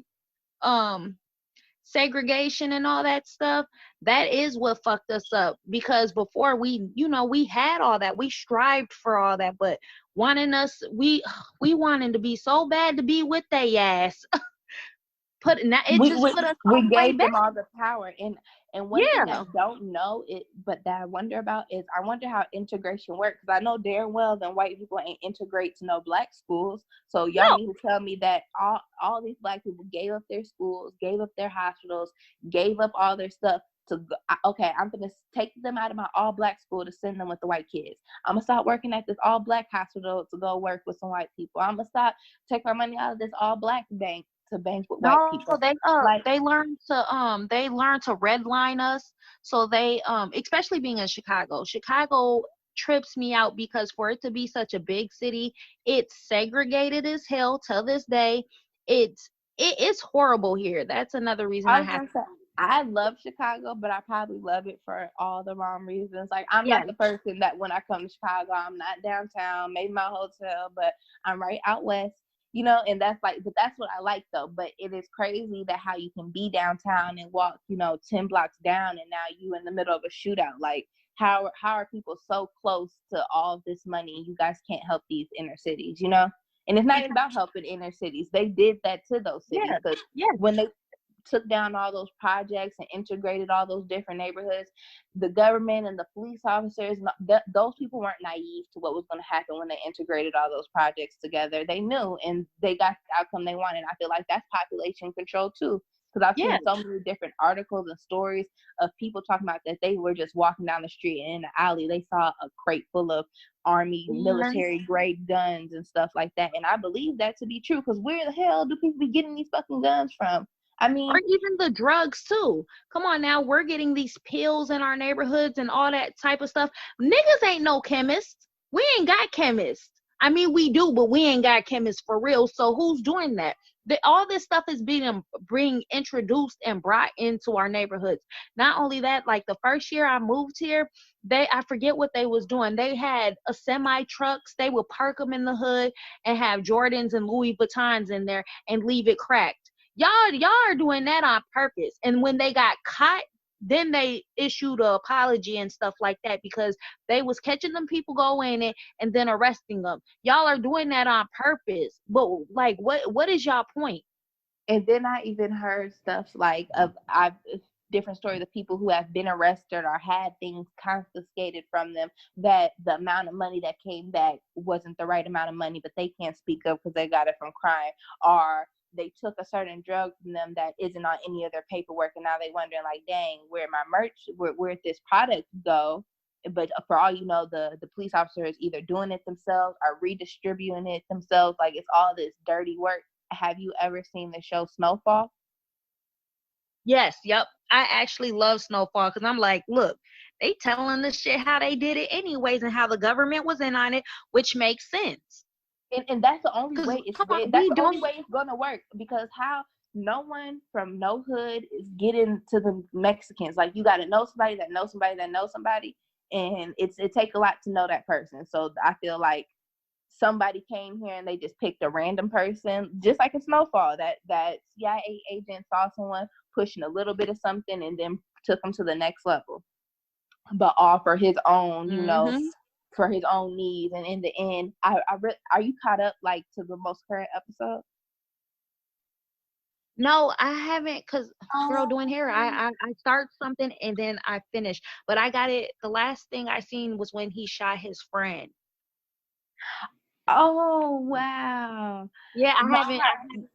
Speaker 2: segregation and all that stuff, that is what fucked us up. Because before, we had all that, we strived for all that, but we wanted to be so bad to be with they ass. It just put us all
Speaker 1: We
Speaker 2: the way
Speaker 1: gave
Speaker 2: back.
Speaker 1: them all the power. And one thing I don't know it, but that I wonder about, is I wonder how integration works, because I know darn well that white people ain't integrate to no Black schools. So y'all
Speaker 2: No.
Speaker 1: need to tell me that all these Black people gave up their schools, gave up their hospitals, gave up all their stuff to go, okay, I'm gonna take them out of my all Black school to send them with the white kids. I'm gonna stop working at this all Black hospital to go work with some white people. I'm gonna stop, take my money out of this all Black bank to bank with white people. Like,
Speaker 2: They learn to redline us. So they especially being in Chicago trips me out, because for it to be such a big city, it's segregated as hell to this day. It's horrible here. That's another reason
Speaker 1: I
Speaker 2: I
Speaker 1: was
Speaker 2: have.
Speaker 1: gonna say, I love Chicago, but I probably love it for all the wrong reasons. Like, I'm
Speaker 2: Yeah.
Speaker 1: not the person that when I come to Chicago, I'm not downtown, maybe my hotel, but I'm right out west, and that's like, but that's what I like though. But it is crazy that how you can be downtown and walk, 10 blocks down, and now you in the middle of a shootout. Like, how are people so close to all this money and you guys can't help these inner cities, And it's not even about helping inner cities. They did that to those cities, because when they took down all those projects and integrated all those different neighborhoods, the government and the police officers, those people weren't naive to what was going to happen when they integrated all those projects together. They knew, and they got the outcome they wanted. I feel like that's population control too, because I've seen so many different articles and stories of people talking about that they were just walking down the street, and in the alley they saw a crate full of army military grade guns and stuff like that. And I believe that to be true, because where the hell do people be getting these fucking guns from? I mean,
Speaker 2: or even the drugs too. Come on now, we're getting these pills in our neighborhoods and all that type of stuff. Niggas ain't no chemists. We ain't got chemists. I mean, we do, but we ain't got chemists for real. So who's doing that? All this stuff is being introduced and brought into our neighborhoods. Not only that, like the first year I moved here, I forget what they was doing. They had a semi trucks. They would park them in the hood and have Jordans and Louis Vuittons in there and leave it cracked. Y'all are doing that on purpose. And when they got caught, then they issued an apology and stuff like that, because they was catching them people going in and then arresting them. Y'all are doing that on purpose. But like, what is y'all point?
Speaker 1: And then I even heard stuff like different stories of people who have been arrested or had things confiscated from them, that the amount of money that came back wasn't the right amount of money, but they can't speak up because they got it from crime, or they took a certain drug from them that isn't on any of their paperwork, and now they wondering like, dang, where'd my merch, where'd this product go? But for all you know, the police officer is either doing it themselves or redistributing it themselves. Like, it's all this dirty work. Have you ever seen the show Snowfall?
Speaker 2: Yes, yep. I actually love Snowfall because I'm like, look, they telling the shit how they did it anyways and how the government was in on it, which makes sense.
Speaker 1: And that's the only way it's
Speaker 2: Come on,
Speaker 1: that's
Speaker 2: we
Speaker 1: the only
Speaker 2: don't.
Speaker 1: way it's gonna work, because how no one from no hood is getting to the Mexicans. Like, you gotta know somebody that knows somebody that knows somebody, and it takes a lot to know that person. So I feel like somebody came here and they just picked a random person, just like in Snowfall. That CIA agent saw someone pushing a little bit of something and then took them to the next level, but all for his own,
Speaker 2: Mm-hmm.
Speaker 1: for his own needs. And in the end, are you caught up like to the most current episode?
Speaker 2: No, I haven't, cause girl, doing hair, I start something and then I finish. But I got it. The last thing I seen was when he shot his friend.
Speaker 1: Oh wow.
Speaker 2: Yeah, I
Speaker 1: My
Speaker 2: haven't.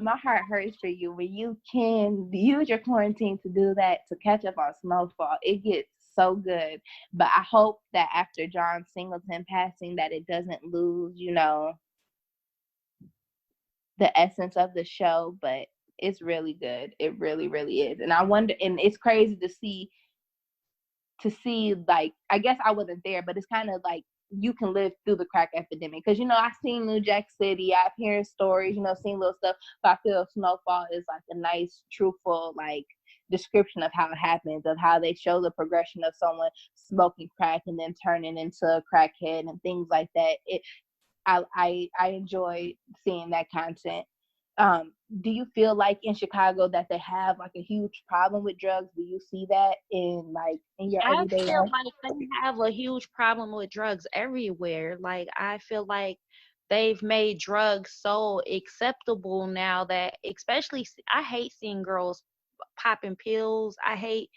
Speaker 1: my heart hurts for you when you can use your quarantine to do that, to catch up on Snowfall. It gets so good. But I hope that after John Singleton passing, that it doesn't lose, the essence of the show. But it's really good. It really, really is. And I wonder, and it's crazy to see, like, I guess I wasn't there, but it's kind of like you can live through the crack epidemic, because I've seen New Jack City, I've heard stories, seen little stuff, but I feel Snowfall is like a nice, truthful, like, description of how it happens, of how they show the progression of someone smoking crack and then turning into a crackhead and things like that. I enjoy seeing that content. Do you feel like in Chicago that they have like a huge problem with drugs? Do you see that in your
Speaker 2: I
Speaker 1: everyday
Speaker 2: feel
Speaker 1: life?
Speaker 2: like they have a huge problem with drugs everywhere. Like, I feel like they've made drugs so acceptable now that, especially, I hate seeing girls popping pills. I hate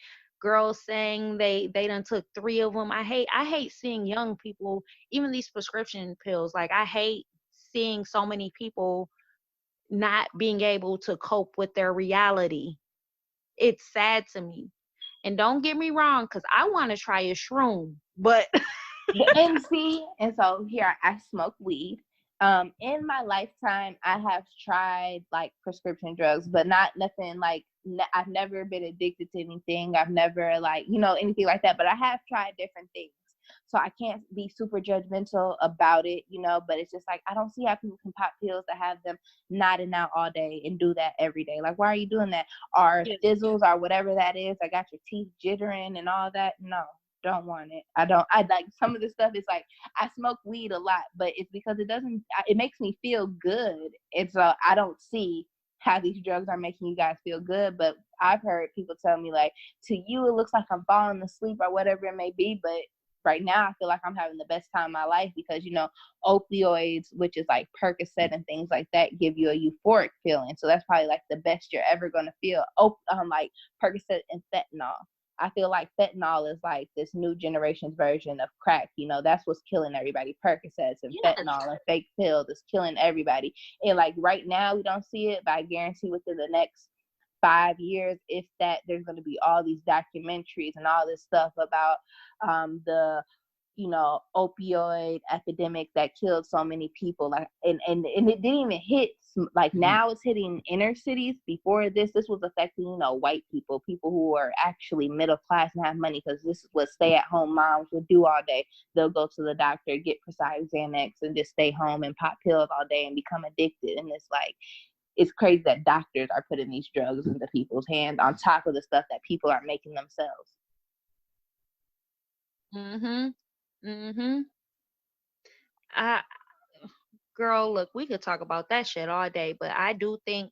Speaker 2: girls saying they done took 3 of them. I hate seeing young people, even these prescription pills. Like, I hate seeing so many people not being able to cope with their reality. It's sad to me. And don't get me wrong, because I want to try a shroom, but
Speaker 1: And so here I smoke weed. In my lifetime, I have tried like prescription drugs, but not nothing like I've never been addicted to anything. I've never anything like that. But I have tried different things, so I can't be super judgmental about it. But it's just like I don't see how people can pop pills to have them nodding out all day and do that every day. Like, why are you doing that? Or
Speaker 2: yes,
Speaker 1: fizzles or whatever that is. I got your teeth jittering and all that. No, don't want it. I like some of the stuff. It's like I smoke weed a lot, but it's because it makes me feel good. And so I don't see how these drugs are making you guys feel good. But I've heard people tell me, like, to you it looks like I'm falling asleep or whatever it may be, but right now I feel like I'm having the best time of my life, because opioids, which is like Percocet and things like that, give you a euphoric feeling. So that's probably like the best you're ever going to feel. Like Percocet and fentanyl. I feel like fentanyl is like this new generation's version of crack. That's what's killing everybody. Percocets and
Speaker 2: yes,
Speaker 1: fentanyl and fake pills is killing everybody. And like right now we don't see it, but I guarantee within the next 5 years, if that, there's going to be all these documentaries and all this stuff about the opioid epidemic that killed so many people. Like, and it didn't even hit, like, now it's hitting inner cities. Before this was affecting, white people who are actually middle class and have money, because this is what stay-at-home moms would do all day. They'll go to the doctor, get prescribed Xanax, and just stay home and pop pills all day and become addicted. And it's like, it's crazy that doctors are putting these drugs into people's hands on top of the stuff that people are making themselves.
Speaker 2: Mhm. Mhm. I Girl, look, we could talk about that shit all day, but I do think,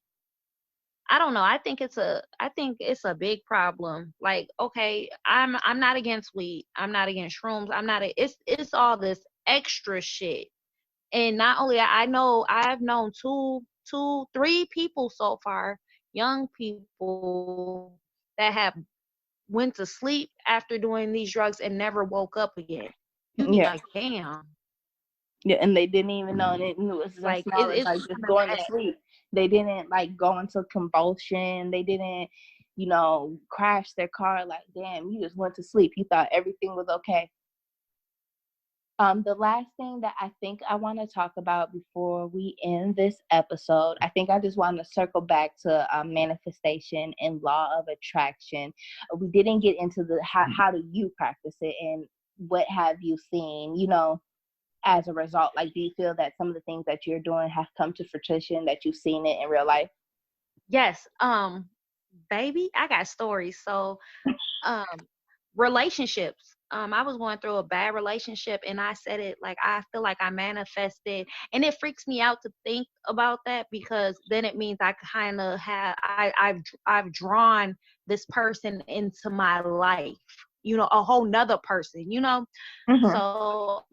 Speaker 2: I don't know, I think it's a big problem. Like, okay, I'm not against weed. I'm not against shrooms. It's all this extra shit. And not only that, I've known three people so far, young people that have went to sleep after doing these drugs and never woke up again. You be
Speaker 1: Yeah.
Speaker 2: like, damn.
Speaker 1: Yeah, and they didn't even know, and it was just
Speaker 2: Like
Speaker 1: small as
Speaker 2: it's
Speaker 1: like just going to sleep. They didn't like go into convulsion. They didn't, crash their car. Like, damn, you just went to sleep. You thought everything was okay. The last thing that I think I want to talk about before we end this episode, I think I just want to circle back to manifestation and law of attraction. We didn't get into the how do you practice it, and what have you seen, as a result. Like, do you feel that some of the things that you're doing have come to fruition, that you've seen it in real life?
Speaker 2: Yes. Baby, I got stories. So, um, relationships. I was going through a bad relationship, and I said it like, I feel like I manifested, and it freaks me out to think about that, because then it means I kind of I've drawn this person into my life, a whole nother person,
Speaker 1: Mm-hmm.
Speaker 2: So,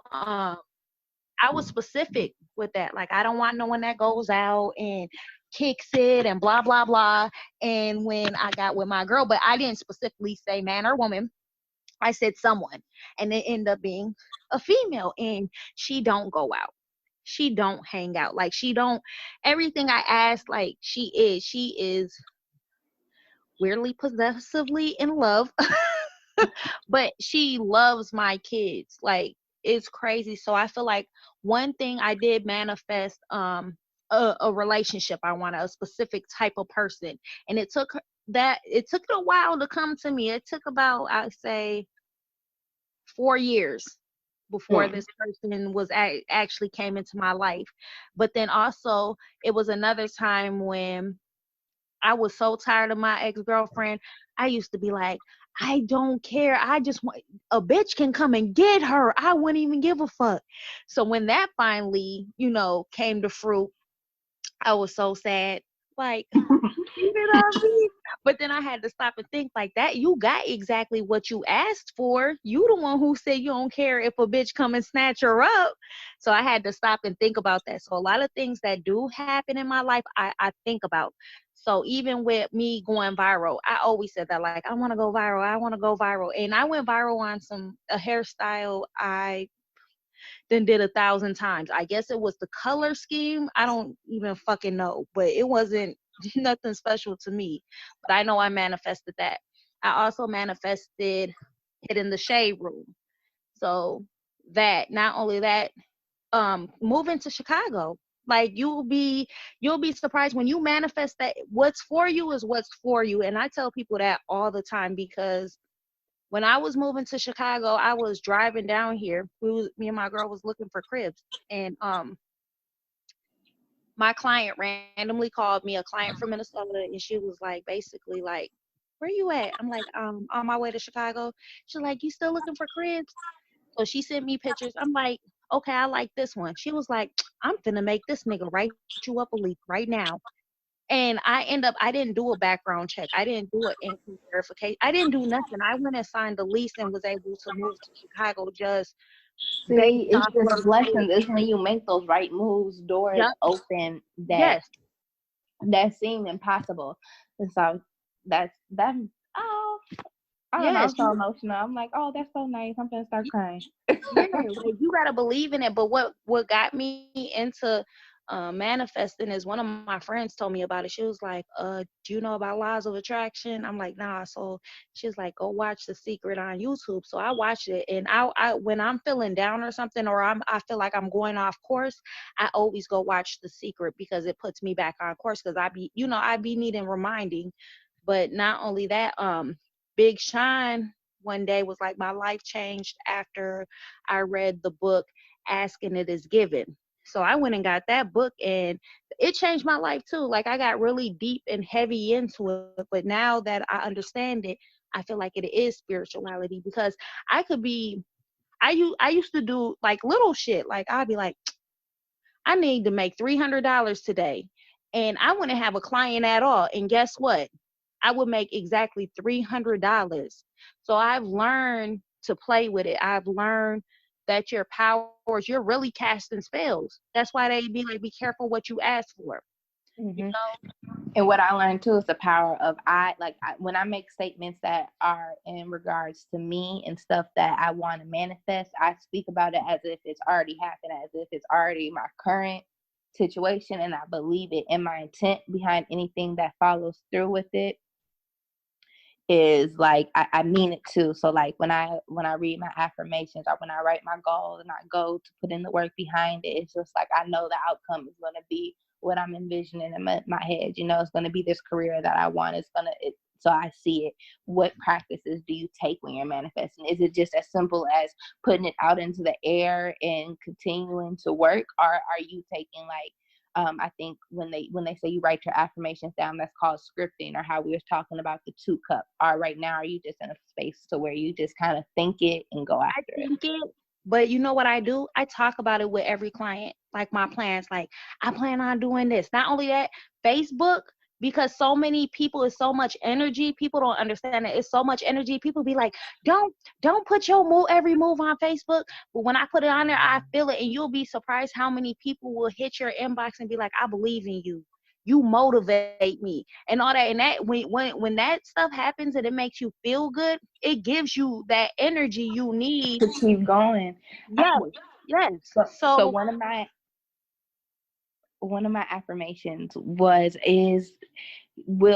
Speaker 2: I was specific with that. Like, I don't want no one that goes out and kicks it and blah, blah, blah. And when I got with my girl, but I didn't specifically say man or woman, I said someone. And it ended up being a female, and she don't go out. She don't hang out. Like, she don't, everything I asked, like, she is weirdly possessively in love. But she loves my kids. Like, it's crazy. So I feel like one thing I did manifest, a relationship. I wanted a specific type of person, and it took it a while to come to me. It took about, I'd say, 4 years before
Speaker 1: Mm.
Speaker 2: this person was actually came into my life. But then also, it was another time when I was so tired of my ex-girlfriend. I used to be like, I don't care. I just want a bitch can come and get her. I wouldn't even give a fuck. So when that finally, came to fruit, I was so sad. Like, cheated on me. But then I had to stop and think, like, that you got exactly what you asked for. You the one who said you don't care if a bitch come and snatch her up. So I had to stop and think about that. So a lot of things that do happen in my life, I think about. So even with me going viral, I always said that, like, I want to go viral. I want to go viral. And I went viral on a hairstyle I then did 1,000 times. I guess it was the color scheme. I don't even fucking know, but it wasn't nothing special to me. But I know I manifested that. I also manifested it in the shade room. So that, not only that, moving to Chicago. Like, you'll be surprised when you manifest that what's for you is what's for you. And I tell people that all the time, because when I was moving to Chicago, I was driving down here. Me and my girl was looking for cribs, and my client randomly called me, a client from Minnesota, and she was like, basically like, "Where you at?" I'm like, on my way to Chicago. She's like, "You still looking for cribs?" So she sent me pictures. I'm like, "Okay, I like this one." She was like, "I'm finna make this nigga write you up a leak right now." And I didn't do a background check. I didn't do an income verification. I didn't do nothing. I went and signed the lease and was able to move to Chicago just based
Speaker 1: See, it's
Speaker 2: off
Speaker 1: just
Speaker 2: of,
Speaker 1: blessings. It's when you make those right moves, doors
Speaker 2: yep,
Speaker 1: open that
Speaker 2: yes,
Speaker 1: seem impossible. And so that. Oh, I don't know.
Speaker 2: yes,
Speaker 1: I'm so emotional. I'm like, oh, that's so nice. I'm gonna start crying.
Speaker 2: yeah. Like, you gotta believe in it. But what got me into manifesting is one of my friends told me about it. She was like, do you know about laws of attraction? I'm like, nah. So she's like, go watch The Secret on YouTube. So I watched it, and I when I'm feeling down or something, or I feel like I'm going off course, I always go watch The Secret because it puts me back on course, because I be needing reminding. But not only that, Big Sean one day was like, my life changed after I read the book Asking It Is Given. So I went and got that book, and it changed my life too. Like, I got really deep and heavy into it. But now that I understand it, I feel like it is spirituality, because I could be, I used to do like little shit. Like, I'd be like, I need to make $300 today. And I wouldn't have a client at all. And guess what? I would make exactly $300. So I've learned to play with it. I've learned that your powers, you're really casting spells. That's why they be like, be careful what you ask for. You
Speaker 1: Mm-hmm.
Speaker 2: know?
Speaker 1: And what I learned too is the power of when I make statements that are in regards to me and stuff that I want to manifest, I speak about it as if it's already happened, as if it's already my current situation, and I believe it. And my intent behind anything that follows through with it is like I mean it too. So like when I read my affirmations, or when I write my goals and I go to put in the work behind it, it's just like I know the outcome is going to be what I'm envisioning in my head. You know, it's going to be this career that I want. So I see it. What practices do you take when you're manifesting? Is it just as simple as putting it out into the air and continuing to work, or are you taking like I think when they say you write your affirmations down, that's called scripting, or how we were talking about the 2-cup. Or right now, are you just in a space to where you just kind of think it and go
Speaker 2: I
Speaker 1: after it?
Speaker 2: think it, but you know what I do? I talk about it with every client, like my plans. Like, I plan on doing this. Not only that, Facebook, because so many people, is so much energy. People don't understand it. It's so much energy. People be like, don't put your every move on Facebook. But when I put it on there, I feel it, and you'll be surprised how many people will hit your inbox and be like, I believe in you. You motivate me and all that. And that when that stuff happens and it makes you feel good, it gives you that energy you need.
Speaker 1: To keep going.
Speaker 2: Yes, yes.
Speaker 1: So
Speaker 2: So
Speaker 1: one of my affirmations will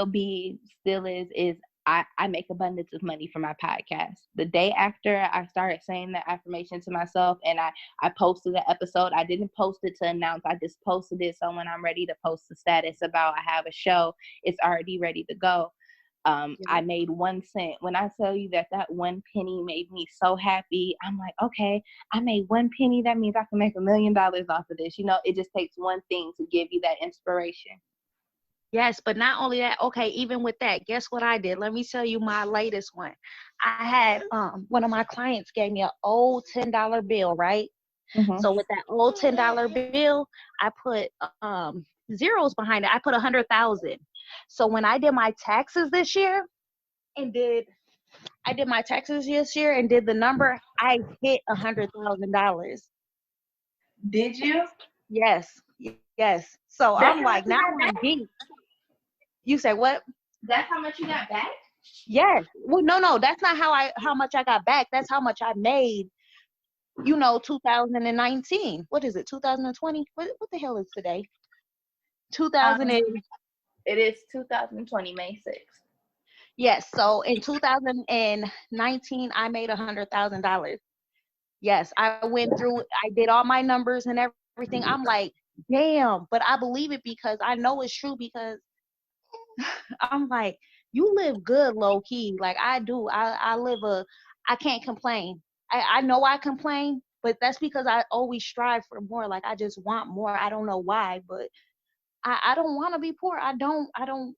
Speaker 1: be, still is I make abundance of money for my podcast. The day after I started saying that affirmation to myself, and I posted the episode. I didn't post it to announce. I just posted it so when I'm ready to post the status about I have a show, it's already ready to go. I made 1 cent. When I tell you that 1 penny made me so happy, I'm like, okay, I made 1 penny. That means I can make $1 million off of this. You know, it just takes one thing to give you that inspiration.
Speaker 2: yes, but not only that, okay, even with that, guess what I did? Let me tell you my latest one. I had one of my clients gave me an old $10 bill, right?
Speaker 1: Mm-hmm.
Speaker 2: So with that old $10 bill, I put zeros behind it. I put 100,000. So when I did my taxes this year and did my taxes this year and did the number, I hit $100,000.
Speaker 1: Did you?
Speaker 2: Yes, yes. So
Speaker 1: That's
Speaker 2: I'm
Speaker 1: how much
Speaker 2: like,
Speaker 1: you
Speaker 2: now
Speaker 1: got
Speaker 2: I'm
Speaker 1: back?
Speaker 2: deep. You say what?
Speaker 1: That's how much you got back?
Speaker 2: Yes. Well, no, that's not how much I got back. That's how much I made. 2019. What is it? 2020? What the hell is today? 2000
Speaker 1: Um,
Speaker 2: and
Speaker 1: it is 2020, May 6th.
Speaker 2: yes. So in 2019, I made $100,000. Yes, I went through. I did all my numbers and everything. I'm like, damn. But I believe it because I know it's true, because I'm like, you live good low key. Like I do. I can't complain. I know I complain, but that's because I always strive for more. Like I just want more. I don't know why, but I don't want to be poor. I don't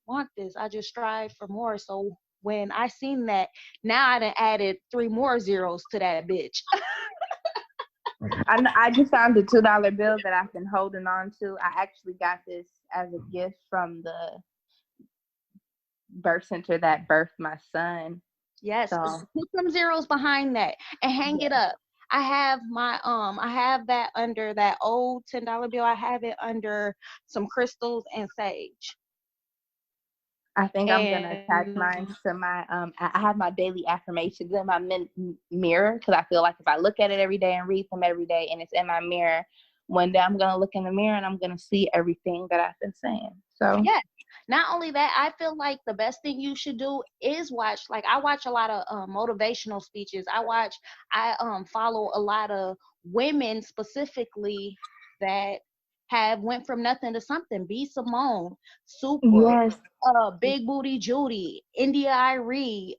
Speaker 2: want this. I just strive for more. So when I seen that, now I done added 3 more zeros to that bitch.
Speaker 1: I just found a $2 bill that I've been holding on to. I actually got this as a gift from the birth center that birthed my son.
Speaker 2: Yes,
Speaker 1: So
Speaker 2: put some zeros behind that and hang it
Speaker 1: yeah.
Speaker 2: up. I have that under that old $10 bill. I have it under some crystals and sage.
Speaker 1: I think I'm gonna attach
Speaker 2: And
Speaker 1: mine to my I have my daily affirmations in my mirror, because I feel like if I look at it every day and read them every day and it's in my mirror, one day I'm going to look in the mirror and I'm going to see everything that I've been saying. So
Speaker 2: Yeah. Not only that, I feel like the best thing you should do is watch. Like, I watch a lot of motivational speeches. I follow a lot of women specifically that have went from nothing to something. B Simone, Super,
Speaker 1: yes,
Speaker 2: Big Booty Judy, India Irie,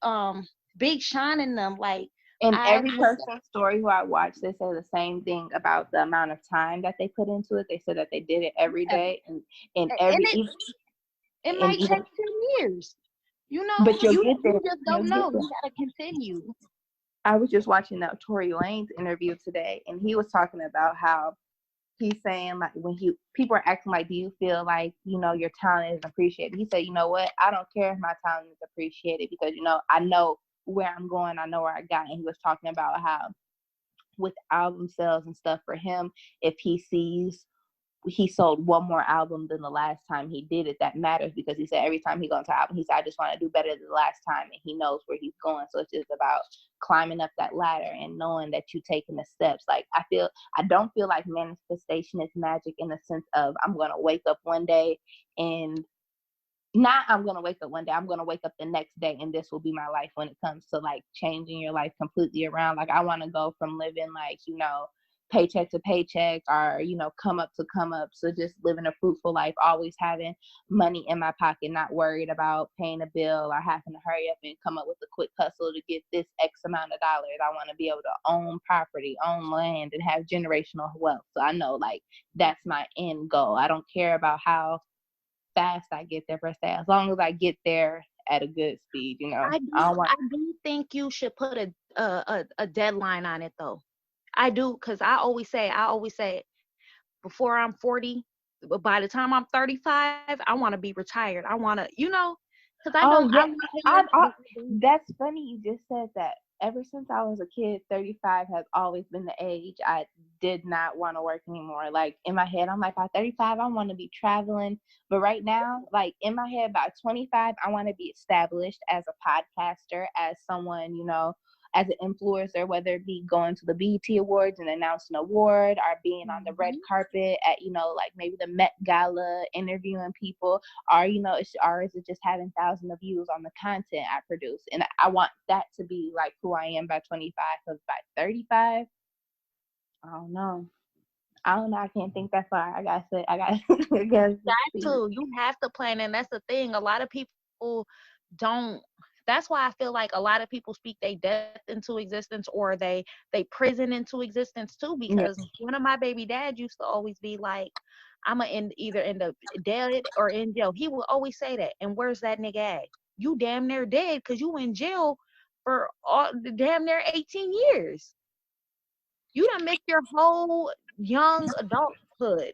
Speaker 2: Big Sean and them. Like,
Speaker 1: and
Speaker 2: I
Speaker 1: every person's story who I watched, they say the same thing about the amount of time that they put into it. They said that they did it every
Speaker 2: yeah,
Speaker 1: day, and
Speaker 2: and
Speaker 1: every
Speaker 2: it
Speaker 1: and
Speaker 2: might take
Speaker 1: even
Speaker 2: 10 years. You know,
Speaker 1: but you'll get there.
Speaker 2: you just
Speaker 1: You'll
Speaker 2: don't
Speaker 1: get
Speaker 2: know.
Speaker 1: there.
Speaker 2: You gotta continue.
Speaker 1: I was just watching that Tory Lanez interview today, and he was talking about how he's saying, like, when people are asking, like, do you feel like, your talent is appreciated? He said, you know what? I don't care if my talent is appreciated, because, I know where I'm going. I know where I got. And he was talking about how with album sales and stuff, for him, if he sees he sold one more album than the last time he did it, that matters, because he said every time he goes into an album, he said, I just want to do better than the last time, and he knows where he's going. So it's just about climbing up that ladder and knowing that you're taking the steps. Like, I don't feel like manifestation is magic in the sense of I'm going to wake up one day and not I'm going to wake up one day, I'm going to wake up the next day and this will be my life, when it comes to like changing your life completely around. Like, I want to go from living like, paycheck to paycheck, or, come up to come up. So just living a fruitful life, always having money in my pocket, not worried about paying a bill or having to hurry up and come up with a quick hustle to get this X amount of dollars. I want to be able to own property, own land, and have generational wealth. So I know, like, that's my end goal. I don't care about how fast I get there per se, as long as I get there at a good speed.
Speaker 2: I
Speaker 1: I
Speaker 2: do
Speaker 1: don't want.
Speaker 2: I do think you should put a deadline on it though. I do, because I always say before I'm 40, by the time I'm 35, I want to be retired. I want to, because
Speaker 1: Oh
Speaker 2: I
Speaker 1: yeah,
Speaker 2: want to live
Speaker 1: that's funny. You just said that. Ever since I was a kid, 35 has always been the age I did not want to work anymore. Like, in my head, I'm like, by 35, I want to be traveling. But right now, like, in my head, by 25, I want to be established as a podcaster, as someone, as an influencer, whether it be going to the BET Awards and announcing an award, or being on the red carpet at, like maybe the Met Gala, interviewing people, or, or is it just having thousands of views on the content I produce? And I want that to be like who I am by 25, because by 35, I don't know. I can't think that far. I got to, I guess.
Speaker 2: You have to plan, and that's the thing. A lot of people don't. That's why I feel like a lot of people speak they death into existence, or they prison into existence too. Because
Speaker 1: Yes.
Speaker 2: one of my baby dads used to always be like, "I'm gonna either end up dead or in jail." He would always say that. And where's that nigga at? You damn near dead, because you in jail for damn near 18 years. You done missed your whole young adulthood,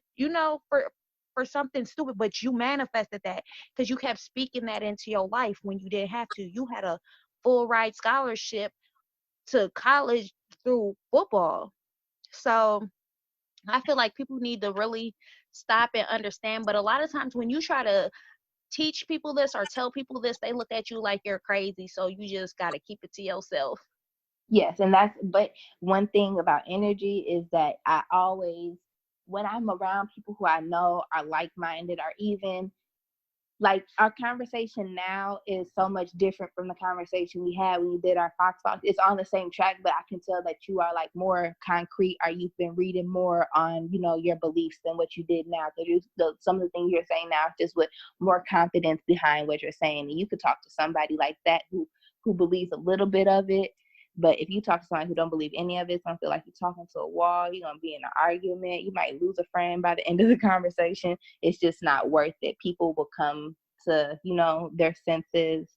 Speaker 2: for something stupid, but you manifested that because you kept speaking that into your life when you didn't have to. You had a full ride scholarship to college through football. So I feel like people need to really stop and understand. But a lot of times when you try to teach people this or tell people this, they look at you like you're crazy. So you just got to keep it to yourself.
Speaker 1: Yes, but one thing about energy is that I always, when I'm around people who I know are like-minded, or even like our conversation now is so much different from the conversation we had when you did our Fox Talk. It's on the same track, but I can tell that you are like more concrete, or you've been reading more on, your beliefs than what you did now. Because some of the things you're saying now, just with more confidence behind what you're saying. And you could talk to somebody like that who believes a little bit of it. But if you talk to someone who don't believe any of it, it's gonna feel like you're talking to a wall. You're gonna be in an argument. You might lose a friend by the end of the conversation. It's just not worth it. People will come to, their senses,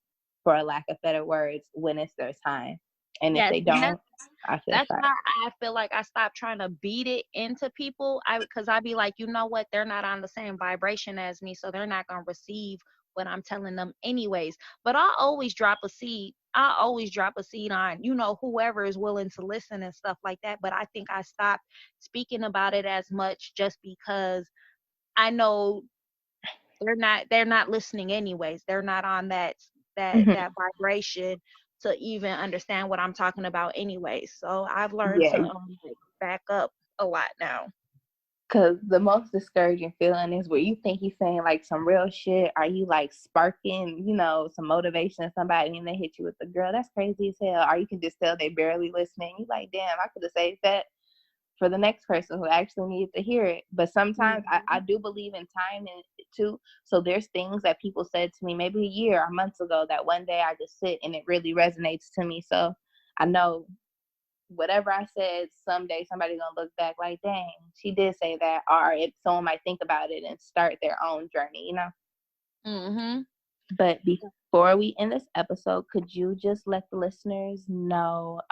Speaker 1: for a lack of better words, when it's their time. And if
Speaker 2: Yes,
Speaker 1: they
Speaker 2: and
Speaker 1: don't, I feel
Speaker 2: that's
Speaker 1: sad.
Speaker 2: why I feel like I stopped trying to beat it into people. Because I be like, you know what? They're not on the same vibration as me, so they're not gonna receive what I'm telling them anyways. But I always drop a seed. I always drop a seed on, whoever is willing to listen and stuff like that. But I think I stopped speaking about it as much just because I know they're not listening anyways. They're not on
Speaker 1: Hmm.
Speaker 2: that vibration to even understand what I'm talking about anyways. So I've learned to
Speaker 1: Yeah.
Speaker 2: back up a lot now.
Speaker 1: Cause the most discouraging feeling is where you think he's saying like some real shit. Are you like sparking, some motivation to somebody and they hit you with the girl? That's crazy as hell. Or you can just tell they barely listening. You like, damn, I could have saved that for the next person who actually needed to hear it. But sometimes I do believe in timing too. So there's things that people said to me maybe a year or months ago that one day I just sit and it really resonates to me. So I know whatever I said, someday somebody gonna look back like, dang, she did say that. Or if someone might think about it and start their own journey.
Speaker 2: Mhm.
Speaker 1: But before we end this episode, could you just let the listeners know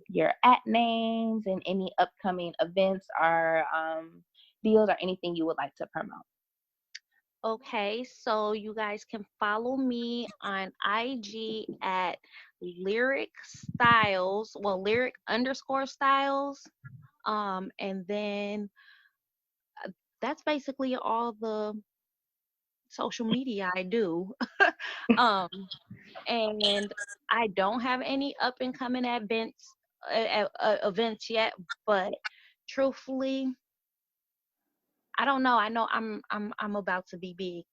Speaker 1: your names and any upcoming events or deals or anything you would like to promote?
Speaker 2: Okay, so you guys can follow me on IG at lyric styles, well, lyric_styles. And then that's basically all the social media I do. um, and I don't have any up and coming events yet, but truthfully, I don't know. I know I'm about to be big